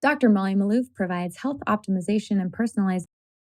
Dr. Molly Maloof provides health optimization and personalized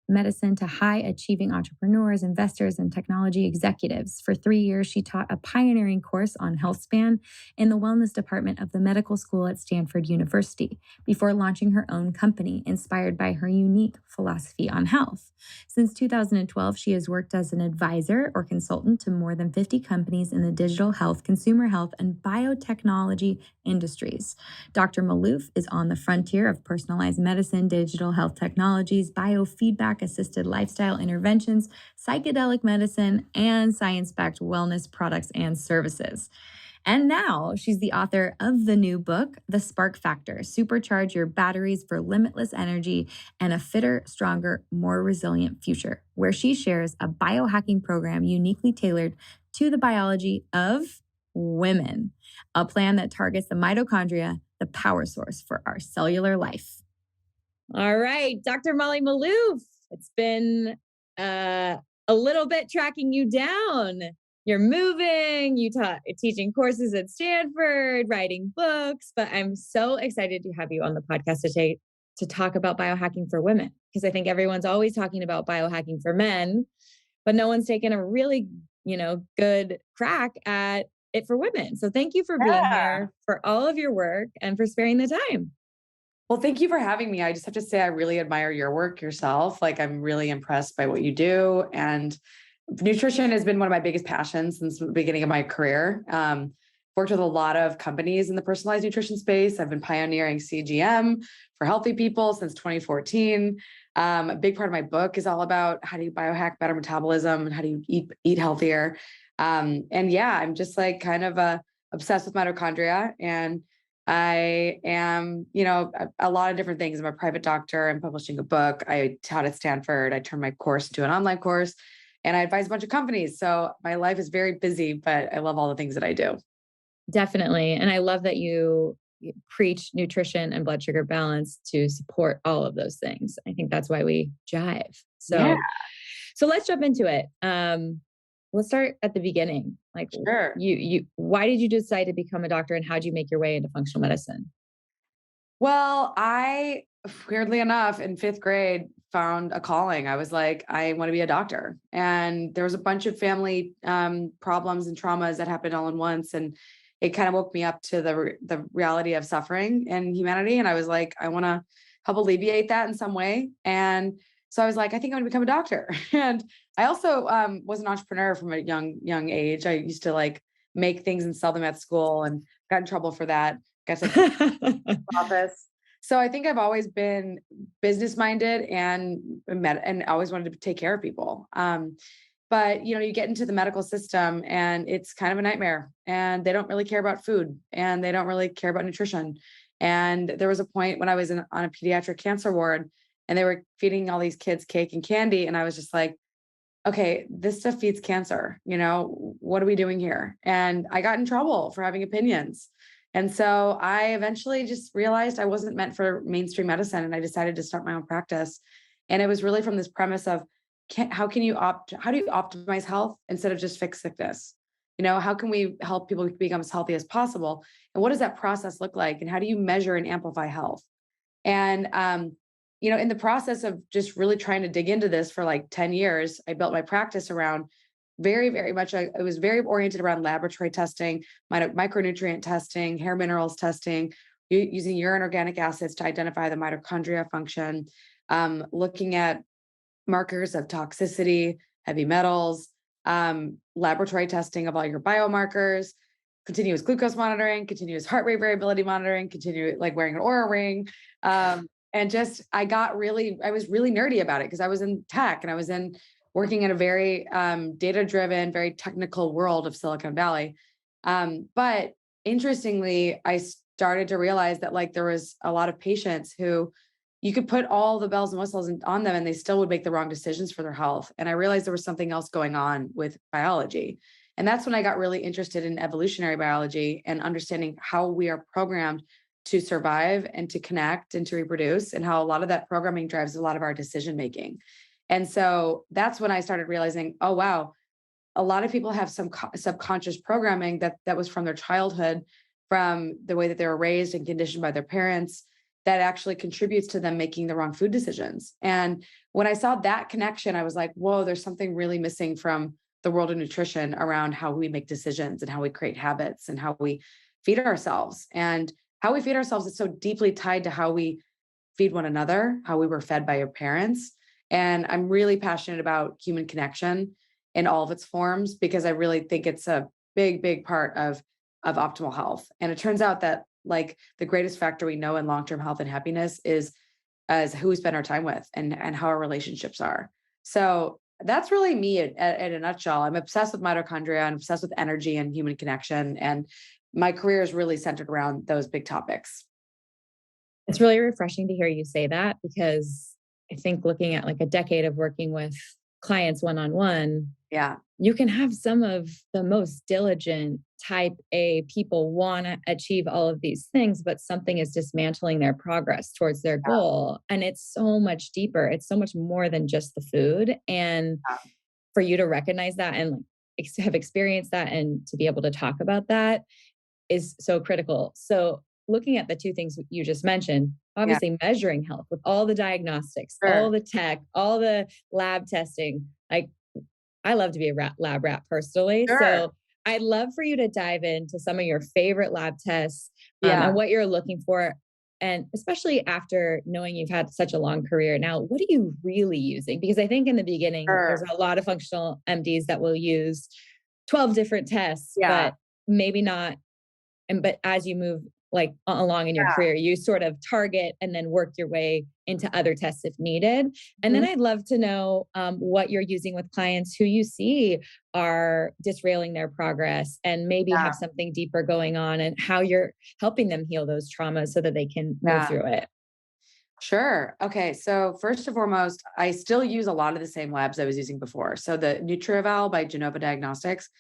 medicine to high-achieving entrepreneurs, investors, and technology executives. For 3 years, she taught a pioneering course on HealthSpan in the wellness department of the medical school at Stanford University before launching her own company inspired by her unique philosophy on health. Since 2012, she has worked as an advisor or consultant to more than 50 companies in the digital health, consumer health, and biotechnology industries. Dr. Maloof is on the frontier of personalized medicine, digital health technologies, biofeedback-assisted lifestyle interventions, psychedelic medicine, and science-backed wellness products and services. And now she's the author of the new book, The Spark Factor: Supercharge Your Batteries for Limitless Energy and a Fitter, Stronger, More Resilient Future, where she shares a biohacking program uniquely tailored to the biology of women, a plan that targets the mitochondria, the power source for our cellular life. All right, Dr. Molly Maloof, it's been a little bit tracking you down. You're moving, teaching courses at Stanford, writing books, but I'm so excited to have you on the podcast today to talk about biohacking for women, because I think everyone's always talking about biohacking for men, but no one's taken a really, good crack at it for women. So thank you for being here, for all of your work, and for sparing the time. Well, thank you for having me. I just have to say, I really admire your work yourself. Like, I'm really impressed by what you do. And nutrition has been one of my biggest passions since the beginning of my career. Worked with a lot of companies in the personalized nutrition space. I've been pioneering CGM for healthy people since 2014. A big part of my book is all about how do you biohack better metabolism and how do you eat healthier. And yeah, I'm just like kind of obsessed with mitochondria, and I am, a lot of different things. I'm a private doctor. I'm publishing a book. I taught at Stanford. I turned my course into an online course, and I advise a bunch of companies. So my life is very busy, but I love all the things that I do. Definitely. And I love that you preach nutrition and blood sugar balance to support all of those things. I think that's why we jive. So let's jump into it. Let's start at the beginning. Like, sure. Why did you decide to become a doctor, and how did you make your way into functional medicine? Well, I, weirdly enough, in 5th grade, found a calling. I was like, I want to be a doctor. And there was a bunch of family problems and traumas that happened all at once. And it kind of woke me up to the reality of suffering in humanity. And I was like, I want to help alleviate that in some way. And so I was like, I think I'm going to become a doctor. And I also was an entrepreneur from a young age. I used to like make things and sell them at school, and got in trouble for that. Got to office. So I think I've always been business minded and always wanted to take care of people. But you get into the medical system and it's kind of a nightmare, and they don't really care about food, and they don't really care about nutrition. And there was a point when I was on a pediatric cancer ward, and they were feeding all these kids cake and candy. And I was just like, okay, this stuff feeds cancer. What are we doing here? And I got in trouble for having opinions. And so I eventually just realized I wasn't meant for mainstream medicine, and I decided to start my own practice. And it was really from this premise of how do you optimize health instead of just fix sickness? How can we help people become as healthy as possible? And what does that process look like? And how do you measure and amplify health? And, in the process of just really trying to dig into this for like 10 years, I built my practice around very, very much. It was very oriented around laboratory testing, micronutrient testing, hair minerals testing, using urine organic acids to identify the mitochondria function, looking at markers of toxicity, heavy metals, laboratory testing of all your biomarkers, continuous glucose monitoring, continuous heart rate variability monitoring, like wearing an Oura ring. And just, I was really nerdy about it because I was in tech, and I was working in a very data-driven, very technical world of Silicon Valley. But interestingly, I started to realize that like there was a lot of patients who you could put all the bells and whistles on them, and they still would make the wrong decisions for their health. And I realized there was something else going on with biology. And that's when I got really interested in evolutionary biology and understanding how we are programmed to survive and to connect and to reproduce, and how a lot of that programming drives a lot of our decision making. And so that's when I started realizing, oh, wow, a lot of people have some subconscious programming that was from their childhood, from the way that they were raised and conditioned by their parents, that actually contributes to them making the wrong food decisions. And when I saw that connection, I was like, whoa, there's something really missing from the world of nutrition around how we make decisions and how we create habits and how we feed ourselves. And how we feed ourselves is so deeply tied to how we feed one another, how we were fed by your parents. And I'm really passionate about human connection in all of its forms because I really think it's a big, big part of optimal health. And it turns out that like the greatest factor we know in long-term health and happiness is as who we spend our time with and how our relationships are. So that's really me at a nutshell. I'm obsessed with mitochondria. I'm obsessed with energy and human connection. And my career is really centered around those big topics. It's really refreshing to hear you say that because I think looking at like a decade of working with clients one on one, Yeah. you can have some of the most diligent type A people want to achieve all of these things, but something is dismantling their progress towards their Yeah. goal. And it's so much deeper. It's so much more than just the food. And Yeah. for you to recognize that and like, have experienced that and to be able to talk about that is so critical. So looking at the two things you just mentioned, Yeah. obviously measuring health with all the diagnostics, all Sure. the tech, all the lab testing, like I love to be a lab rat personally. Sure. So I'd love for you to dive into some of your favorite lab tests Yeah. and what you're looking for. And especially after knowing you've had such a long career now, what are you really using? Because I think in the beginning, there's Sure. a lot of functional MDs that will use 12 different tests, Yeah. but maybe not but as you move like along in your Yeah. career, you sort of target and then work your way into other tests if needed. And then Mhm. I'd love to know what you're using with clients who you see are disrailing their progress and maybe have Yeah. something deeper going on and how you're helping them heal those traumas so that they can move Yeah. through it. Sure. Okay. So first and foremost, I still use a lot of the same labs I was using before. So the NutriEval by Genova Diagnostics,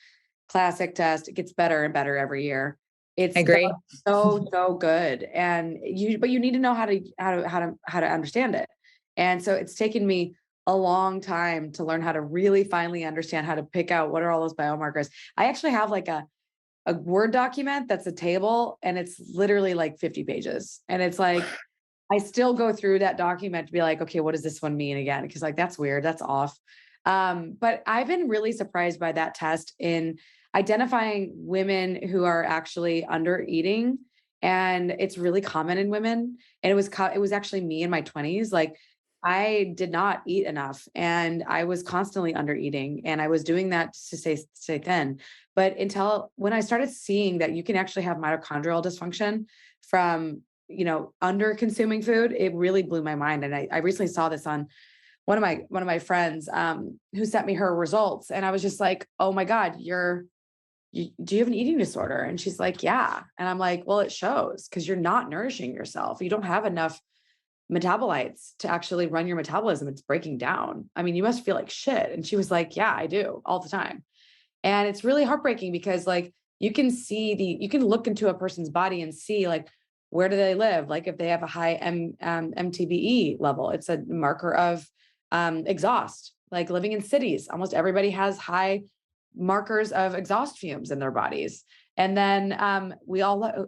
classic test. It gets better and better every year. I It's agree. so good. And but you need to know how to understand it. And so it's taken me a long time to learn how to really finally understand how to pick out what are all those biomarkers. I actually have like a Word document that's a table and it's literally like 50 pages. And it's like, I still go through that document to be like, okay, what does this one mean again? Because like that's weird, that's off. But I've been really surprised by that test in identifying women who are actually under eating, and it's really common in women. And it was actually me in my 20s. Like I did not eat enough, and I was constantly under eating, and I was doing that to stay thin. But until when I started seeing that you can actually have mitochondrial dysfunction from under consuming food, it really blew my mind. And I recently saw this on one of my friends who sent me her results. And I was just like, oh my God, do you have an eating disorder? And she's like, yeah. And I'm like, well, it shows because you're not nourishing yourself. You don't have enough metabolites to actually run your metabolism. It's breaking down. I mean, you must feel like shit. And she was like, yeah, I do all the time. And it's really heartbreaking because like you can look into a person's body and see like where do they live? Like if they have a high MTBE level, it's a marker of exhaust. Like living in cities, almost everybody has high markers of exhaust fumes in their bodies. And then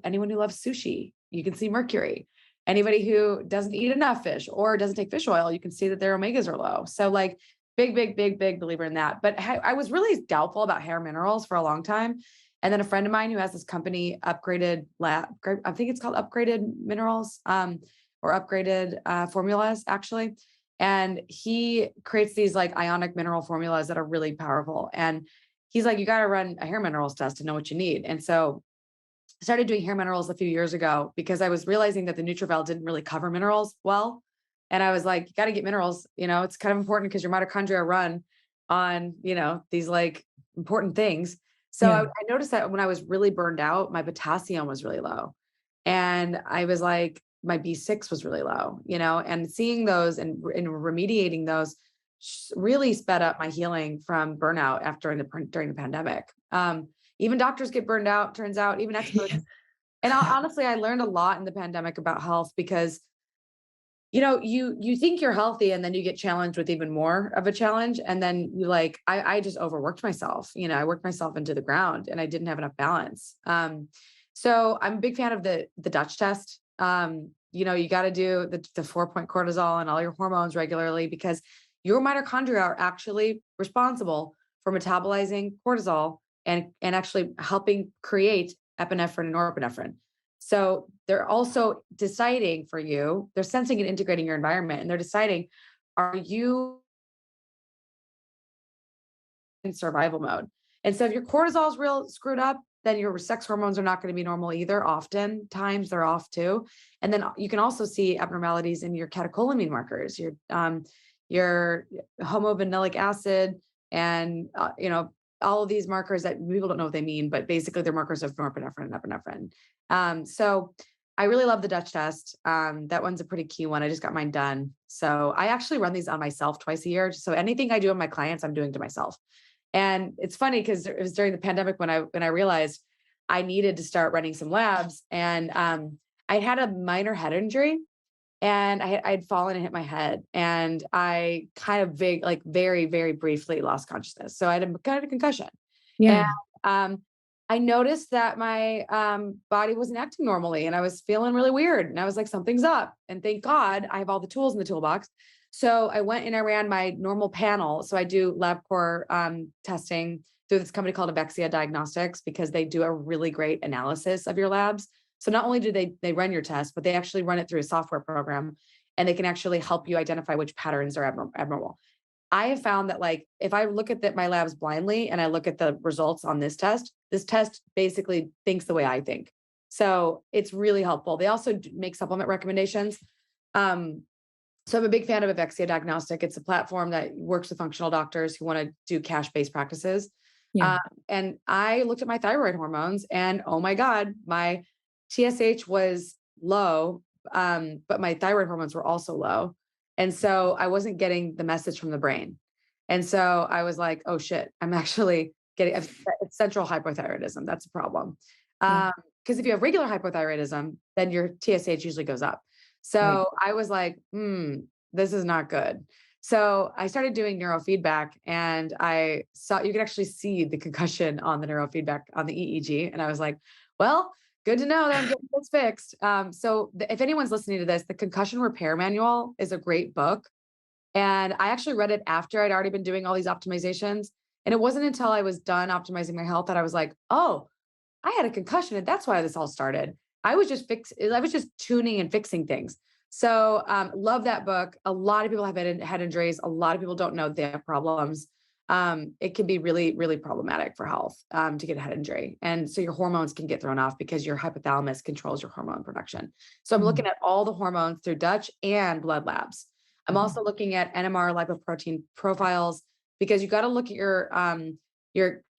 anyone who loves sushi, you can see mercury. Anybody who doesn't eat enough fish or doesn't take fish oil, you can see that their omegas are low. So like big believer in that. But I was really doubtful about hair minerals for a long time. And then a friend of mine who has this company, Upgraded Lab, I think it's called Upgraded Minerals, or Upgraded Formulas, actually. And he creates these like ionic mineral formulas that are really powerful. And he's like, you got to run a hair minerals test to know what you need. And so I started doing hair minerals a few years ago because I was realizing that the NutrEval didn't really cover minerals well. And I was like, you got to get minerals, it's kind of important because your mitochondria run on, these like important things. So Yeah. I noticed that when I was really burned out, my potassium was really low. And I was like, my B6 was really low, and seeing those and remediating those really sped up my healing from burnout during the pandemic. Even doctors get burned out, turns out, even experts. Yeah. And honestly, I learned a lot in the pandemic about health because you think you're healthy and then you get challenged with even more of a challenge. And then I just overworked myself. I worked myself into the ground and I didn't have enough balance. So I'm a big fan of the Dutch test. You got to do the 4-point cortisol and all your hormones regularly because your mitochondria are actually responsible for metabolizing cortisol and actually helping create epinephrine and norepinephrine. So they're also deciding for you, they're sensing and integrating your environment, and they're deciding, are you in survival mode? And so if your cortisol is real screwed up, then your sex hormones are not going to be normal either. Oftentimes they're off too. And then you can also see abnormalities in your catecholamine markers, your homovanillic acid, and all of these markers that people don't know what they mean, but basically they're markers of norepinephrine and epinephrine. So I really love the Dutch test. That one's a pretty key one. I just got mine done. So I actually run these on myself twice a year. So anything I do on my clients, I'm doing to myself. And it's funny because it was during the pandemic when I realized I needed to start running some labs, and I had a minor head injury, and I'd fallen and hit my head, and I kind of very, very briefly lost consciousness. So I had a kind of a concussion, and Yeah. um, I noticed that my body wasn't acting normally, and I was feeling really weird, and I was like, something's up. And thank God I have all the tools in the toolbox. So I went and I ran my normal panel. So I do LabCorp testing through this company called Avexia Diagnostics because they do a really great analysis of your labs. So not only do they run your test, but they actually run it through a software program, and they can actually help you identify which patterns are abnormal. I have found that like if I look at my labs blindly and I look at the results on this test basically thinks the way I think. So it's really helpful. They also make supplement recommendations. Um, so I'm a big fan of Avexia Diagnostic. It's a platform that works with functional doctors who want to do cash-based practices. Yeah. Um, and I looked at my thyroid hormones, and oh my God, my TSH was low, but my thyroid hormones were also low. And so I wasn't getting the message from the brain. And so I was like, oh shit, I'm actually getting it's central hypothyroidism. That's a problem. Yeah. Because if you have regular hypothyroidism, then your TSH usually goes up. Right. So I was like, this is not good. So I started doing neurofeedback, and I saw you could actually see the concussion on the neurofeedback on the EEG. And I was like, well, good to know that I'm getting this fixed. If anyone's listening to this, the Concussion Repair Manual is a great book. And I actually read it after I'd already been doing all these optimizations. And it wasn't until I was done optimizing my health that I was like, oh, I had a concussion, and that's why this all started. I was just tuning and fixing things. So love that book. A lot of people have head injuries. A lot of people don't know they have problems. It can be really, really problematic for health to get a head injury. And so your hormones can get thrown off because your hypothalamus controls your hormone production. So I'm looking Mhm. at all the hormones through Dutch and blood labs. I'm Mhm. also looking at NMR lipoprotein profiles because you got to look at your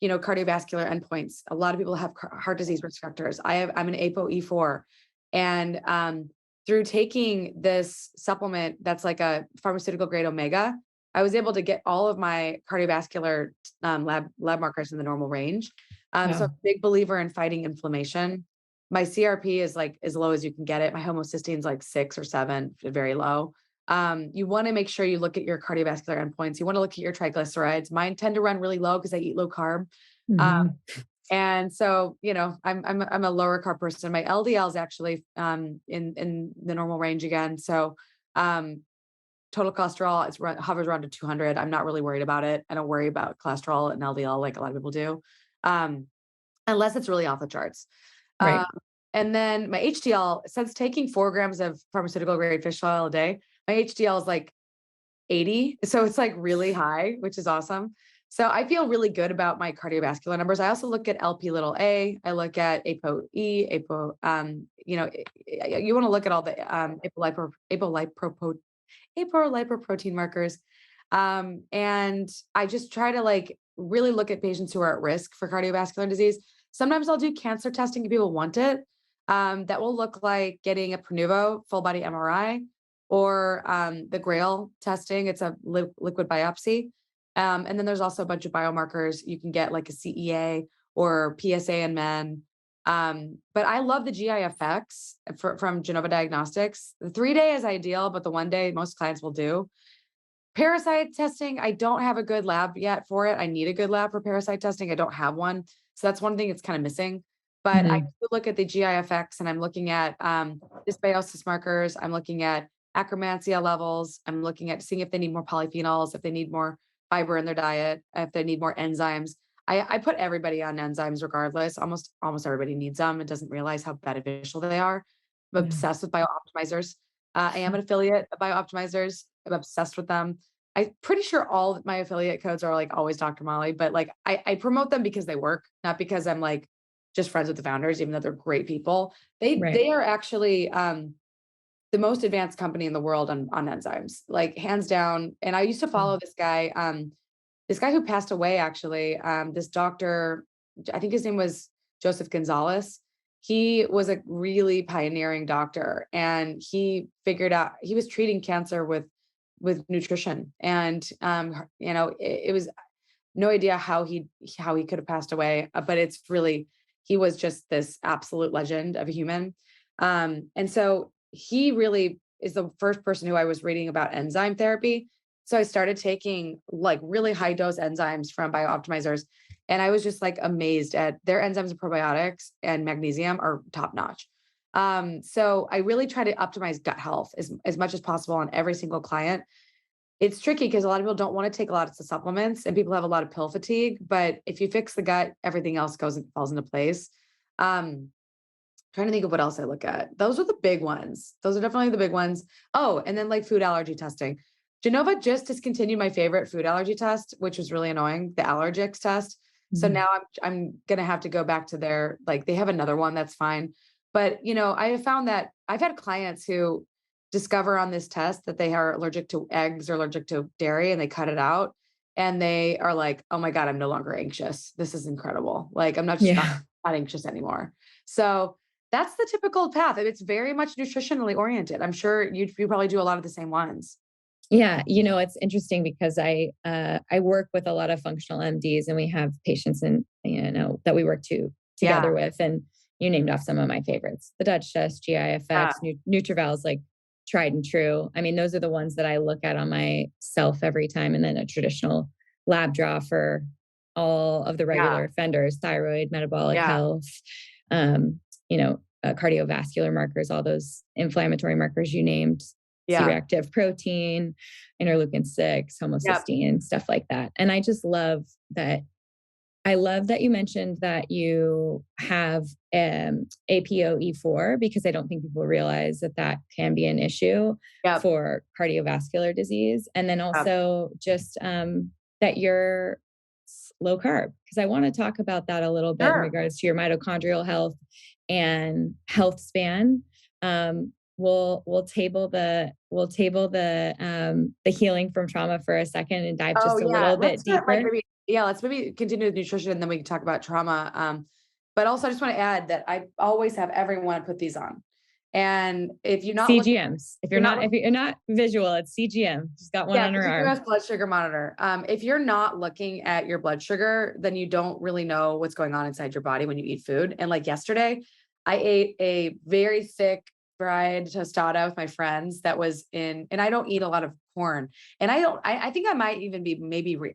cardiovascular endpoints. A lot of people have heart disease risk factors. I'm an ApoE4, and through taking this supplement that's like a pharmaceutical grade omega, I was able to get all of my cardiovascular lab markers in the normal range. So I'm Wow. a big believer in fighting inflammation. My CRP is like as low as you can get it. My homocysteine is like 6 or 7, very low. You want to make sure you look at your cardiovascular endpoints. You want to look at your triglycerides. Mine tend to run really low because I eat low carb. Um, Mhm. and so, I'm a lower carb person. My LDL is actually in the normal range again. So, total cholesterol hovers around to 200. I'm not really worried about it. I don't worry about cholesterol and LDL like a lot of people do, um, unless it's really off the charts. Um, Right. and then my HDL, since taking 4 grams of pharmaceutical grade fish oil a day, my HDL is like 80. So it's like really high, which is awesome. So I feel really good about my cardiovascular numbers. I also look at LP little a. I look at ApoE, you want to look at all the apolipoprotein markers. And I just try to like really look at patients who are at risk for cardiovascular disease. Sometimes I'll do cancer testing if people want it. That will look like getting a Prenuvo full body MRI or the Grail testing. It's a liquid biopsy. And then there's also a bunch of biomarkers. You can get like a CEA or PSA in men. But I love the GIFX from Genova Diagnostics. The 3-day is ideal, but the 1-day most clients will do. Parasite testing, I don't have a good lab yet for it. I need a good lab for parasite testing. I don't have one. So that's one thing that's kind of missing. But I Mhm. do look at the GIFX and I'm looking at dysbiosis markers. I'm looking at acromantia levels. I'm looking at seeing if they need more polyphenols, if they need more fiber in their diet, if they need more enzymes. I put everybody on enzymes regardless. Almost everybody needs them and doesn't realize how beneficial they are. I'm Yeah. obsessed with biooptimizers. I am an affiliate of biooptimizers. I'm obsessed with them. I'm pretty sure all of my affiliate codes are like always Dr. Molly, but like I promote them because they work, not because I'm like just friends with the founders, even though they're great people. Right. They are actually the most advanced company in the world on enzymes, like hands down. And I used to follow this guy who passed away actually, this doctor, I think his name was Joseph Gonzalez. He was a really pioneering doctor, and he figured out he was treating cancer with nutrition. And it was no idea how he could have passed away, but it's really he was just this absolute legend of a human. And so he really is the first person who I was reading about enzyme therapy. So I started taking like really high dose enzymes from biooptimizers, and I was just like amazed at their enzymes and probiotics and magnesium are top notch. So I really try to optimize gut health as much as possible on every single client. It's tricky because a lot of people don't want to take a lot of supplements and people have a lot of pill fatigue, but if you fix the gut, everything else goes and falls into place. Um, Trying to think of what else I look at. Those are the big ones. Those are definitely the big ones. Oh, and then like food allergy testing. Genova just discontinued my favorite food allergy test, which was really annoying, the allergics test. So Mhm. now I'm gonna have to go back to their like they have another one that's fine. But I have found that I've had clients who discover on this test that they are allergic to eggs or allergic to dairy and they cut it out and they are like, oh my God, I'm no longer anxious. This is incredible. Like I'm not just not, Yeah. not anxious anymore. So that's the typical path. It's very much nutritionally oriented. I'm sure you probably do a lot of the same ones. Yeah, it's interesting because I work with a lot of functional MDs, and we have patients and that we work Yeah. together with, and you named off some of my favorites: the Dutch test, Yeah. GIFX, Nutrival's like tried and true. I mean, those are the ones that I look at on myself every time, and then a traditional lab draw for all of the Yeah. regular offenders: thyroid, metabolic Yeah. health, cardiovascular markers, all those inflammatory markers you named, Yeah. C-reactive protein, interleukin 6, Yep. homocysteine, stuff like that. And I just love that. I love that you mentioned that you have APOE4 because I don't think people realize that that can be an issue Yep. for cardiovascular disease. And then Yep. also just that you're low carb, because I want to talk about that a little bit in Sure. regards to your mitochondrial health and health span. We'll table the healing from trauma for a second and dive Oh just a yeah. little bit Let's start like deeper. let's maybe continue with nutrition and then we can talk about trauma. But also I just want to add that I always have everyone put these on. And if you're not looking, CGMs. If you're you're not not looking, if you're not visual, it's CGM. Just got one yeah, on her arm. continuous blood sugar monitor. If you're not looking at your blood sugar, then you don't really know what's going on inside your body when you eat food. And like yesterday, I ate a very thick fried tostada with my friends that was and I don't eat a lot of corn. And I think I might even be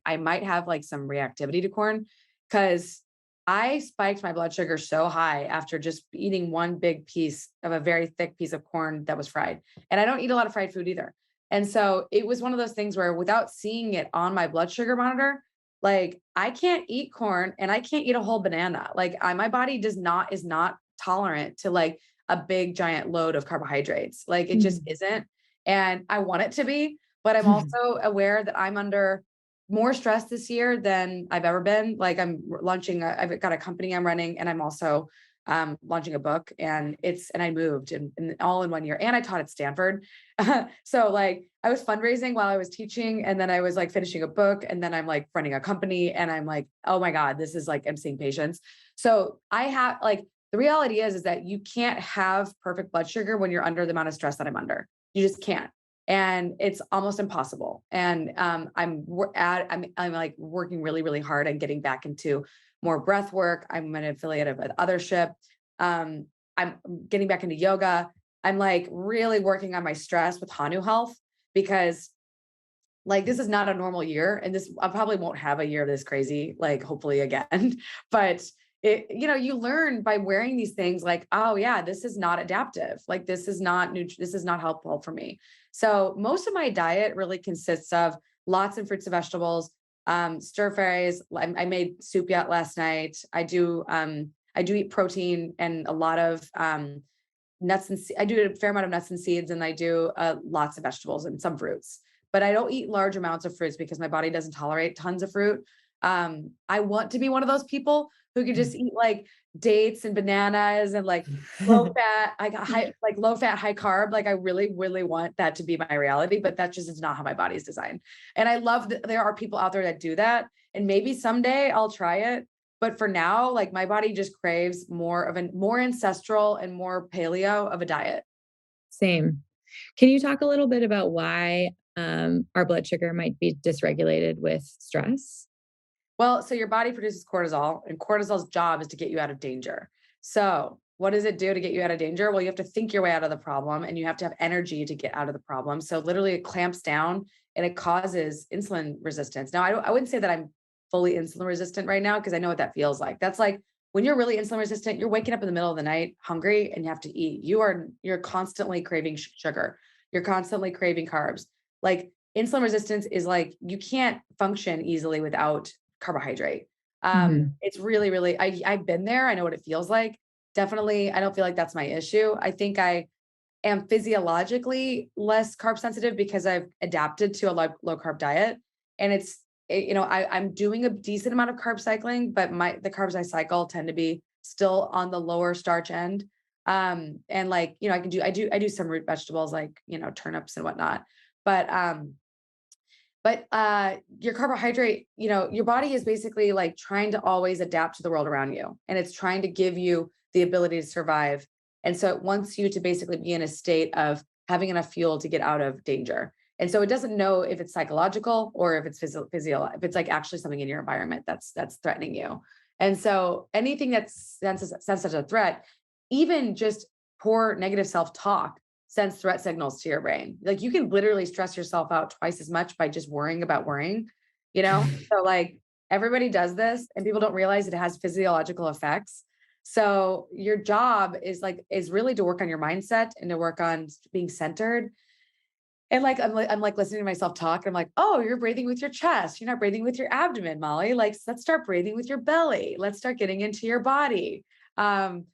I might have like some reactivity to corn because I spiked my blood sugar so high after just eating one big piece of a very thick piece of corn that was fried. And I don't eat a lot of fried food either. And so it was one of those things where without seeing it on my blood sugar monitor, like I can't eat corn and I can't eat a whole banana. Like my body is not tolerant to like a big giant load of carbohydrates. Like it just isn't. And I want it to be, but I'm also aware that I'm under more stress this year than I've ever been. Like I've got a company I'm running and I'm also launching a book and I moved and all in 1 year and I taught at Stanford. So like I was fundraising while I was teaching and then I was like finishing a book and then I'm like running a company and I'm like, oh my God, this is like I'm seeing patients. So I have like the reality is that you can't have perfect blood sugar when you're under the amount of stress that I'm under. You just can't. And it's almost impossible. And I'm like working really, really hard and getting back into more breath work. I'm an affiliate of an othership. I'm getting back into yoga. I'm like really working on my stress with Hanu Health because like this is not a normal year and this I probably won't have a year this crazy like hopefully again but you learn by wearing these things like, oh yeah, this is not adaptive. Like this is not this is not helpful for me. So most of my diet really consists of lots of fruits and vegetables, stir fries. I made soup yet last night. I do eat protein and a lot of nuts and I do a fair amount of nuts and seeds, and I do lots of vegetables and some fruits. But I don't eat large amounts of fruits because my body doesn't tolerate tons of fruit. I want to be one of those people who can just eat like dates and bananas and like low fat, I got high, like low fat, high carb. Like I really, really want that to be my reality, but that just is not how my body is designed. And I love that there are people out there that do that. And maybe someday I'll try it. But for now, like my body just craves more ancestral and more paleo of a diet. Same. Can you talk a little bit about why our blood sugar might be dysregulated with stress? Well, so your body produces cortisol, and cortisol's job is to get you out of danger. So, what does it do to get you out of danger? Well, you have to think your way out of the problem, and you have to have energy to get out of the problem. So, literally, it clamps down and it causes insulin resistance. Now, I wouldn't say that I'm fully insulin resistant right now because I know what that feels like. That's like when you're really insulin resistant, you're waking up in the middle of the night hungry and you have to eat. You're constantly craving sugar. You're constantly craving carbs. Like insulin resistance is like you can't function easily without carbohydrate. Mhm. It's really, really, I've been there. I know what it feels like. Definitely, I don't feel like that's my issue. I think I am physiologically less carb sensitive because I've adapted to a low carb diet. And I'm doing a decent amount of carb cycling, but the carbs I cycle tend to be still on the lower starch end. And like, I do some root vegetables like, turnips and whatnot. But your carbohydrate, your body is basically like trying to always adapt to the world around you, and it's trying to give you the ability to survive. And so it wants you to basically be in a state of having enough fuel to get out of danger. And so it doesn't know if it's psychological or if it's if it's like actually something in your environment that's threatening you. And so anything that's senses as a threat, even just poor negative self-talk sends threat signals to your brain. Like you can literally stress yourself out twice as much by just worrying about worrying, you know? So like everybody does this and people don't realize it has physiological effects. So your job is really to work on your mindset and to work on being centered. And I'm like listening to myself talk. And I'm like, oh, you're breathing with your chest. You're not breathing with your abdomen, Molly. Like, let's start breathing with your belly. Let's start getting into your body. Um,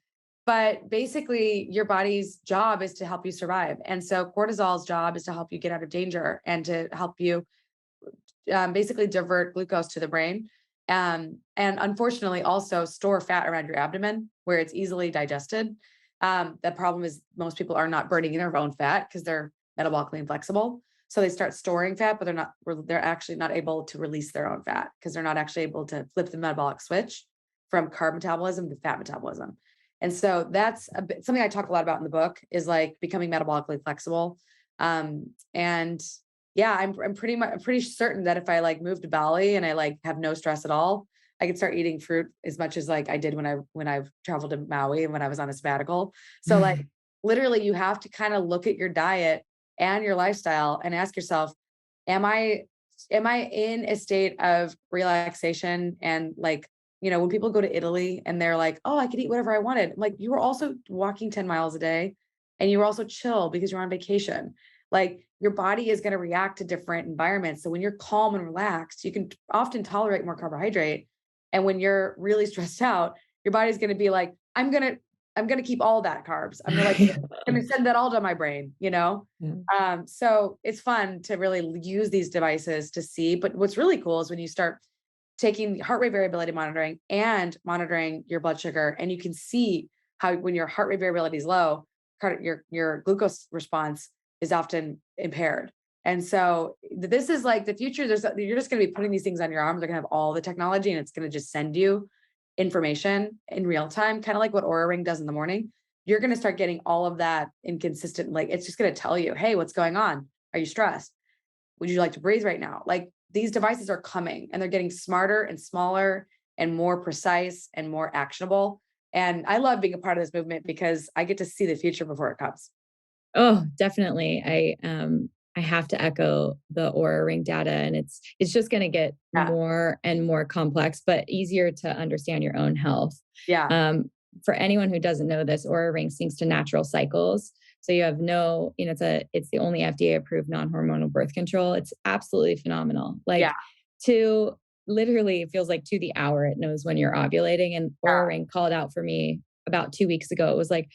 but basically, your body's job is to help you survive. And so cortisol's job is to help you get out of danger and to help you basically divert glucose to the brain. And unfortunately, also store fat around your abdomen where it's easily digested. The problem is most people are not burning their own fat because they're metabolically inflexible. So they start storing fat, but they're actually not able to release their own fat because they're not actually able to flip the metabolic switch from carb metabolism to fat metabolism. And so that's something I talk a lot about in the book is like becoming metabolically flexible. And yeah, I'm pretty certain that if I like move to Bali and I like have no stress at all, I could start eating fruit as much as like I did when I've traveled to Maui and when I was on a sabbatical. So like literally you have to kind of look at your diet and your lifestyle and ask yourself, am I in a state of relaxation and like, when people go to Italy and they're like, oh, I could eat whatever I wanted. I'm like, you were also walking 10 miles a day and you were also chill because you're on vacation. Like your body is going to react to different environments. So when you're calm and relaxed, you can often tolerate more carbohydrate. And when you're really stressed out, your body's going to be like, I'm gonna keep all that carbs. I'm gonna send that all to my brain. Yeah. So it's fun to really use these devices to see. But what's really cool is when you start taking heart rate variability monitoring and monitoring your blood sugar, and you can see how when your heart rate variability is low, your glucose response is often impaired. And so this is like the future. You're just going to be putting these things on your arm. They're going to have all the technology, and it's going to just send you information in real time, kind of like what Aura Ring does in the morning. You're going to start getting all of that inconsistent. Like it's just going to tell you, hey, what's going on? Are you stressed? Would you like to breathe right now? Like these devices are coming and they're getting smarter and smaller and more precise and more actionable. And I love being a part of this movement because I get to see the future before it comes. Oh, definitely. I have to echo the Oura Ring data, and it's just going to get Yeah. more and more complex, but easier to understand your own health. Yeah. Um, for anyone who doesn't know this, Oura Ring syncs to natural cycles. So you have no, it's the only FDA approved non-hormonal birth control. It's absolutely phenomenal. Yeah. Like to literally, it feels like to the hour, it knows when you're ovulating. And Oura Ring called out for me about 2 weeks ago. It was like,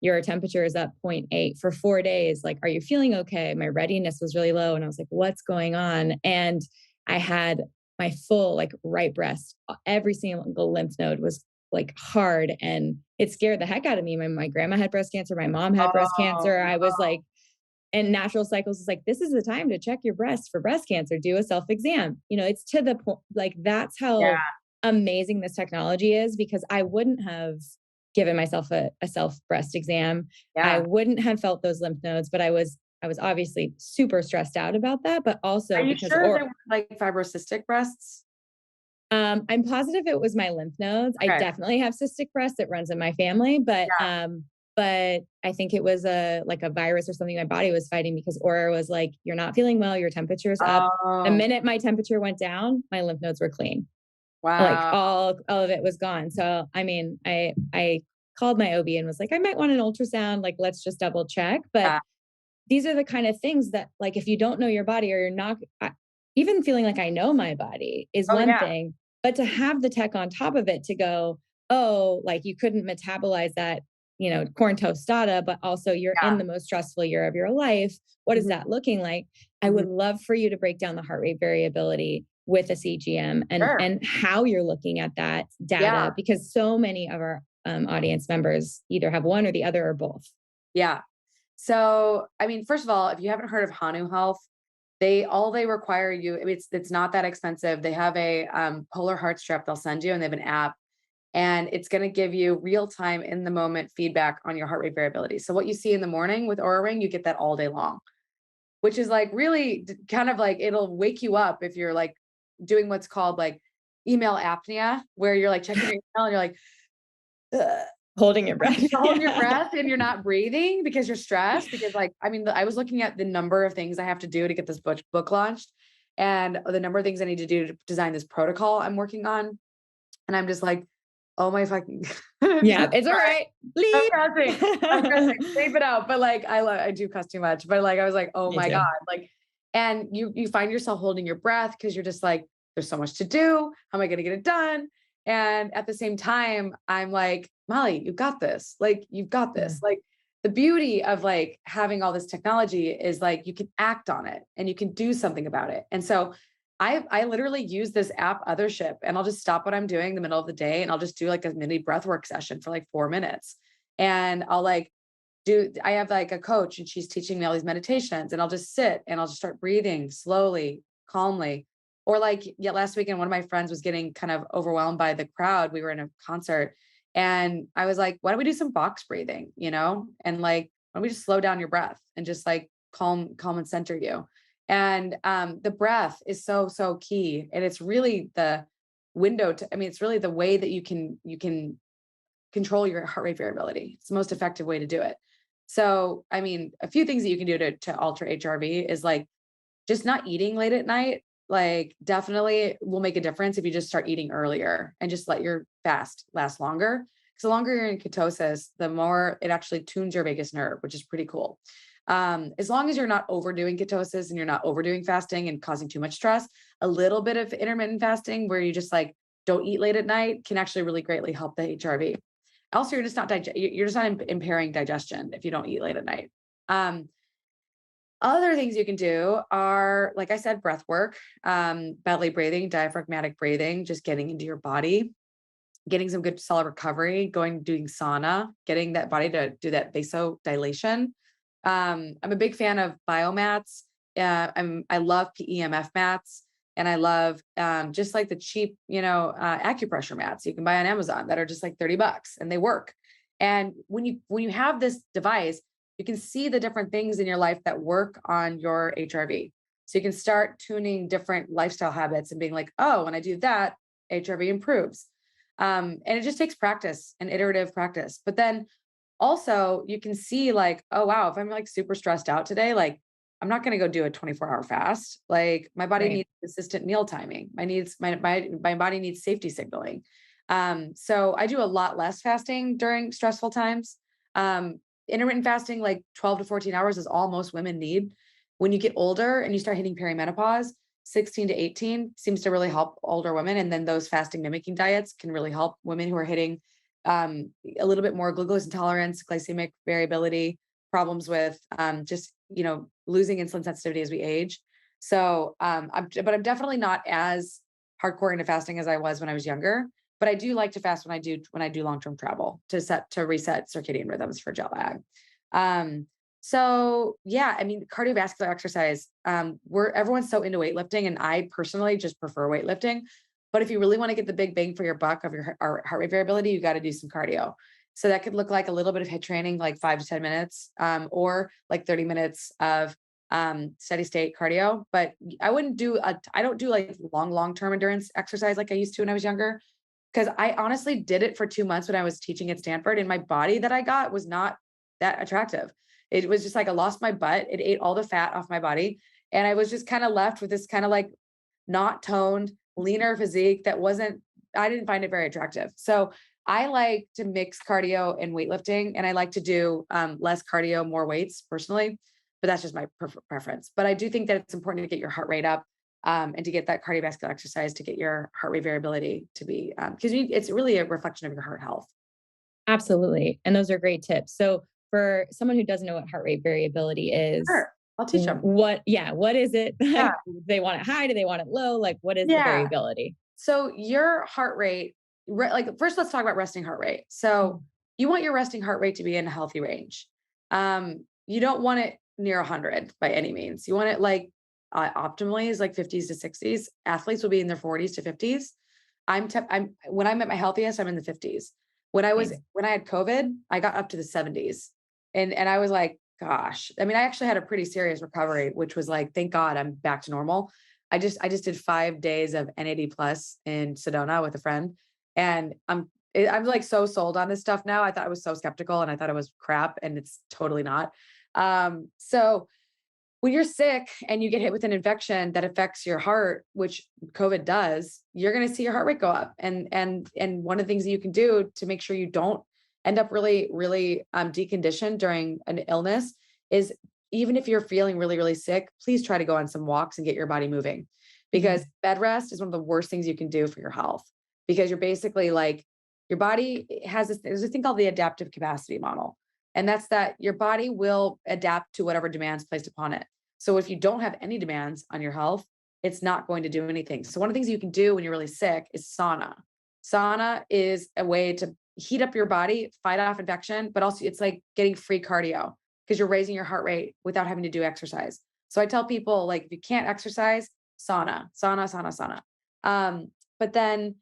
your temperature is up 0.8 for 4 days. Like, are you feeling okay? My readiness was really low. And I was like, what's going on? And I had my full, like, right breast, every single lymph node was like hard, and it scared the heck out of me. My grandma had breast cancer. My mom had breast Oh, cancer. I was no. like, and natural cycles is like, this is the time to check your breast for breast cancer, do a self exam. It's to the point, like, that's Yeah. how amazing this technology is, because I wouldn't have given myself a self breast exam. I Yeah. wouldn't have felt those lymph nodes, but I was obviously super stressed out about that, but Are also you because, sure they or weren't like fibrocystic breasts? I'm positive it was my lymph nodes. I Okay. definitely have cystic breast that runs in my family, Yeah. but I think it was like a virus or something my body was fighting, because Aura was like, you're not feeling well, your temperature is up. The Oh, minute my temperature went down, my lymph nodes were clean. Like wow. all of it was gone. So I mean, I called my OB and was like, I might want an ultrasound. Like, let's just double check. But Yeah. these are the kind of things that, like, if you don't know your body, or you're not, even feeling like I know my body is Oh, one yeah. thing, but to have the tech on top of it to go, oh, like, you couldn't metabolize that, corn tostada, but also you're in the most stressful year of your life. What is Mhm. that looking like? I Mhm. would love for you to break down the heart rate variability with a CGM, and Sure. how you're looking at that Yeah. data, because so many of our audience members either have one or the other or both. Yeah. So, I mean, first of all, if you haven't heard of Hanu Health, they require you. I mean, it's not that expensive. They have a polar heart strap they'll send you, and they have an app, and it's going to give you real time, in the moment feedback on your heart rate variability. So what you see in the morning with Oura Ring, you get that all day long, which is like really kind of like, it'll wake you up if you're like doing what's called like email apnea, where you're like checking your email and you're like, "Ugh." Holding your breath. You're holding your Yeah. breath and you're not breathing because you're stressed. Because, like, I mean, I was looking at the number of things I have to do to get this book launched, and the number of things I need to do to design this protocol I'm working on. And I'm just like, oh my fucking, Yeah, it's all right. I'm Bleep. cussing. I'm cussing. Leave it out. But like, I do cuss too much. But like, I was like, oh Me my too. God. Like, and you find yourself holding your breath because you're just like, there's so much to do. How am I going to get it done? And at the same time, I'm like, Molly, you got this. Like, you've got Yeah. this. Like, the beauty of like having all this technology is like you can act on it and you can do something about it. And so I literally use this app Othership, and I'll just stop what I'm doing in the middle of the day and I'll just do like a mini breath work session for like 4 minutes. And I'll like I have like a coach, and she's teaching me all these meditations, and I'll just sit and I'll just start breathing slowly, calmly. Or like, yeah, last weekend, one of my friends was getting kind of overwhelmed by the crowd. We were in a concert, and I was like, why don't we do some box breathing, And like, why don't we just slow down your breath and just like calm and center you? And the breath is so, so key. And it's really the window to, I mean, it's really the way that you can control your heart rate variability. It's the most effective way to do it. So, I mean, a few things that you can do to alter HRV is like just not eating late at night. Like, definitely will make a difference if you just start eating earlier and just let your fast last longer. Because the longer you're in ketosis, the more it actually tunes your vagus nerve, which is pretty cool. As long as you're not overdoing ketosis and you're not overdoing fasting and causing too much stress, a little bit of intermittent fasting where you just like don't eat late at night can actually really greatly help the HRV. Also, you're just not impairing digestion if you don't eat late at night. Um, Other things you can do are, like I said, breath work, belly breathing, diaphragmatic breathing, just getting into your body, getting some good solid recovery, doing sauna, getting that body to do that vasodilation. I'm a big fan of biomats. I love PEMF mats, and I love just like the cheap, acupressure mats you can buy on Amazon that are just like $30 and they work. And when you have this device, you can see the different things in your life that work on your HRV. So you can start tuning different lifestyle habits and being like, oh, when I do that, HRV improves. And it just takes practice and iterative practice. But then also you can see like, oh, wow, if I'm like super stressed out today, like I'm not going to go do a 24-hour fast. Like my body Right. needs consistent meal timing. My body needs safety signaling. So I do a lot less fasting during stressful times. Um, Intermittent fasting, like 12 to 14 hours is all most women need. When you get older and you start hitting perimenopause, 16 to 18 seems to really help older women. And then those fasting mimicking diets can really help women who are hitting a little bit more glucose intolerance, glycemic variability, problems with just, losing insulin sensitivity as we age. So, but I'm definitely not as hardcore into fasting as I was when I was younger. But I do like to fast when I do long-term travel to reset circadian rhythms for jet lag. So yeah, I mean, cardiovascular exercise, everyone's so into weightlifting, and I personally just prefer weightlifting. But if you really want to get the big bang for your buck of your heart rate variability, you got to do some cardio. So that could look like a little bit of HIIT training, like 5 to 10 minutes, or like 30 minutes of steady state cardio. But I don't do like long-term endurance exercise like I used to when I was younger. Because I honestly did it for 2 months when I was teaching at Stanford, and my body that I got was not that attractive. It was just like I lost my butt. It ate all the fat off my body. And I was just kind of left with this kind of like not toned, leaner physique I didn't find it very attractive. So I like to mix cardio and weightlifting, and I like to do less cardio, more weights personally, but that's just my preference. But I do think that it's important to get your heart rate up, and to get that cardiovascular exercise to get your heart rate variability to be, because it's really a reflection of your heart health. Absolutely. And those are great tips. So for someone who doesn't know what heart rate variability is, Sure. I'll teach them. what is it? Yeah. Do they want it high? Do they want it low? Like, what is the Yeah. variability? So your heart rate, like first, let's talk about resting heart rate. So Mhm. you want your resting heart rate to be in a healthy range. You don't want it near 100 by any means. You want it like optimally is like 50s to 60s. Athletes will be in their 40s to 50s. I'm when I'm at my healthiest, I'm in the 50s. Nice. When I had COVID, I got up to the 70s, and I was like, gosh. I mean, I actually had a pretty serious recovery, which was like, thank God I'm back to normal. I just did 5 days of NAD plus in Sedona with a friend, and I'm like so sold on this stuff now. I thought I was so skeptical, and I thought it was crap, and it's totally not. So when you're sick and you get hit with an infection that affects your heart, which COVID does, you're going to see your heart rate go up. And one of the things that you can do to make sure you don't end up really, really deconditioned during an illness is, even if you're feeling really, really sick, please try to go on some walks and get your body moving, because Mhm. bed rest is one of the worst things you can do for your health, because you're basically like, your body has there's a thing called the adaptive capacity model. And that's that your body will adapt to whatever demands placed upon it. So if you don't have any demands on your health, it's not going to do anything. So one of the things you can do when you're really sick is sauna. Sauna is a way to heat up your body, fight off infection, but also it's like getting free cardio because you're raising your heart rate without having to do exercise. So I tell people, like, if you can't exercise, sauna. But then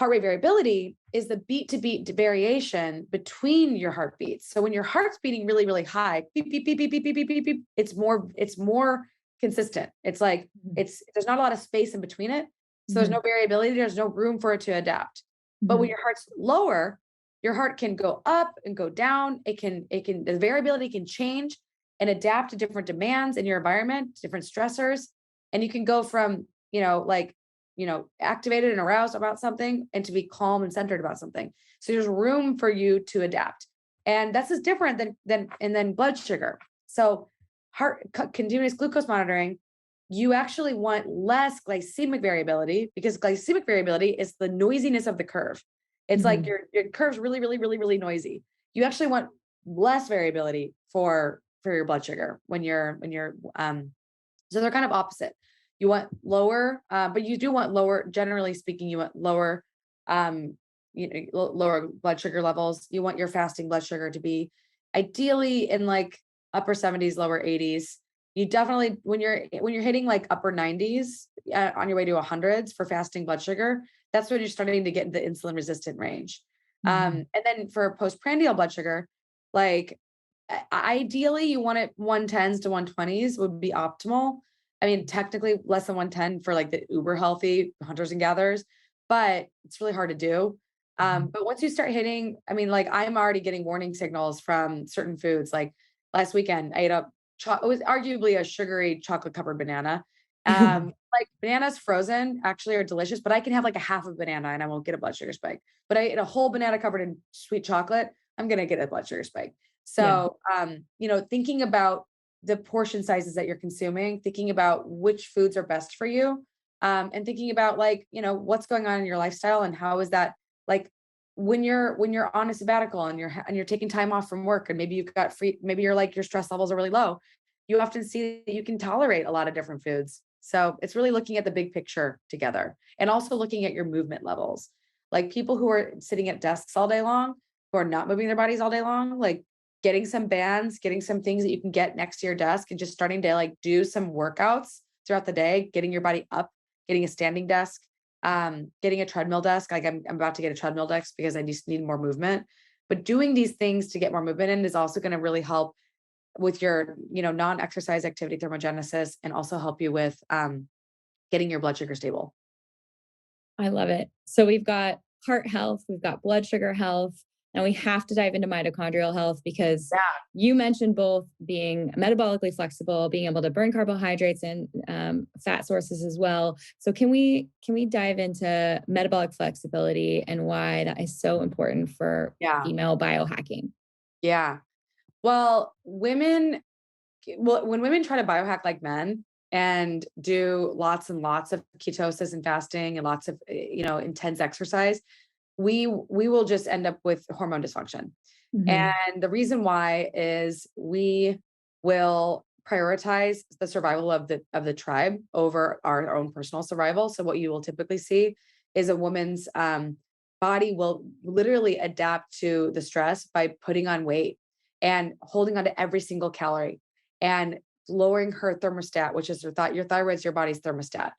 heart rate variability is the beat to beat variation between your heartbeats. So when your heart's beating really, really high, beep, beep, beep, beep, beep, beep, beep, beep, beep, it's more consistent. It's like Mhm. there's not a lot of space in between it. So there's no Mhm. variability, there's no room for it to adapt. But when Mhm. your heart's lower, your heart can go up and go down. The variability can change and adapt to different demands in your environment, different stressors. And you can go from, activated and aroused about something, and to be calm and centered about something. So there's room for you to adapt. And that's just different than blood sugar. So continuous glucose monitoring, you actually want less glycemic variability, because glycemic variability is the noisiness of the curve. It's like Mhm. your curve's really, really, really, really noisy. You actually want less variability for your blood sugar so they're kind of opposite. You want lower, but you do want lower, generally speaking, you want lower, lower blood sugar levels. You want your fasting blood sugar to be ideally in like upper 70s, lower 80s. You definitely, when you're hitting like upper 90s, on your way to hundreds for fasting blood sugar, that's when you're starting to get into the insulin resistant range. Mhm. And then for postprandial blood sugar, like ideally you want it 110s to 120s would be optimal. I mean, technically less than 110 for like the uber healthy hunters and gatherers, but it's really hard to do. Mhm. But once you start hitting, I mean, like I'm already getting warning signals from certain foods. Like last weekend, I ate up it was arguably a sugary chocolate covered banana. Like bananas frozen actually are delicious, but I can have like a half a banana and I won't get a blood sugar spike. But I ate a whole banana covered in sweet chocolate, I'm gonna get a blood sugar spike. Yeah. So, thinking about the portion sizes that you're consuming, thinking about which foods are best for you, and thinking about like, what's going on in your lifestyle and how is that like when you're on a sabbatical and you're taking time off from work and maybe you've got free, maybe you're like your stress levels are really low. You often see that you can tolerate a lot of different foods. So it's really looking at the big picture together and also looking at your movement levels. Like people who are sitting at desks all day long, who are not moving their bodies all day long, like getting some bands, getting some things that you can get next to your desk and just starting to like do some workouts throughout the day, getting your body up, getting a standing desk, getting a treadmill desk. Like I'm about to get a treadmill desk because I just need more movement. But doing these things to get more movement in is also going to really help with your, non-exercise activity thermogenesis and also help you with getting your blood sugar stable. I love it. So we've got heart health, we've got blood sugar health, and we have to dive into mitochondrial health because Yeah. you mentioned both being metabolically flexible, being able to burn carbohydrates and fat sources as well. So can we dive into metabolic flexibility and why that is so important for Yeah. female biohacking? Yeah. When women try to biohack like men and do lots and lots of ketosis and fasting and lots of, intense exercise, we will just end up with hormone dysfunction. Hmm. And the reason why is we will prioritize the survival of the tribe over our own personal survival. So what you will typically see is a woman's body will literally adapt to the stress by putting on weight and holding on to every single calorie and lowering her thermostat, which is your thyroid's your body's thermostat.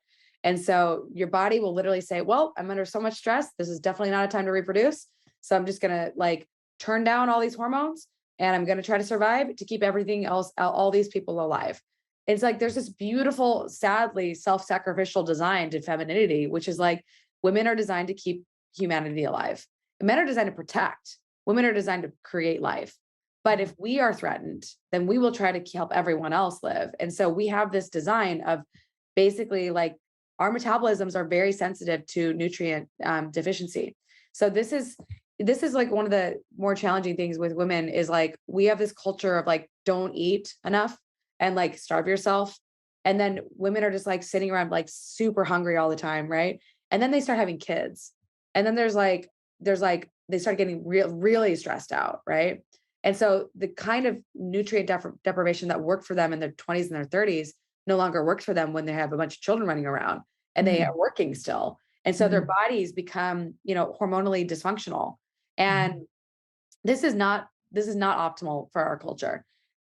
And so your body will literally say, well, I'm under so much stress. This is definitely not a time to reproduce. So I'm just going to like turn down all these hormones and I'm going to try to survive to keep everything else, all these people alive. It's like there's this beautiful, sadly self sacrificial design to femininity, which is like women are designed to keep humanity alive. Men are designed to protect, women are designed to create life. But if we are threatened, then we will try to help everyone else live. And so we have this design of basically like our metabolisms are very sensitive to nutrient deficiency. So this is like one of the more challenging things with women is like we have this culture of like don't eat enough and like starve yourself. And then women are just like sitting around like super hungry all the time, right? And then they start having kids. And then there's like they start getting really stressed out, right? And so the kind of nutrient deprivation that worked for them in their 20s and their 30s no longer works for them when they have a bunch of children running around and they are working still. And so their Hmm. bodies become, hormonally dysfunctional. And this is not optimal for our culture.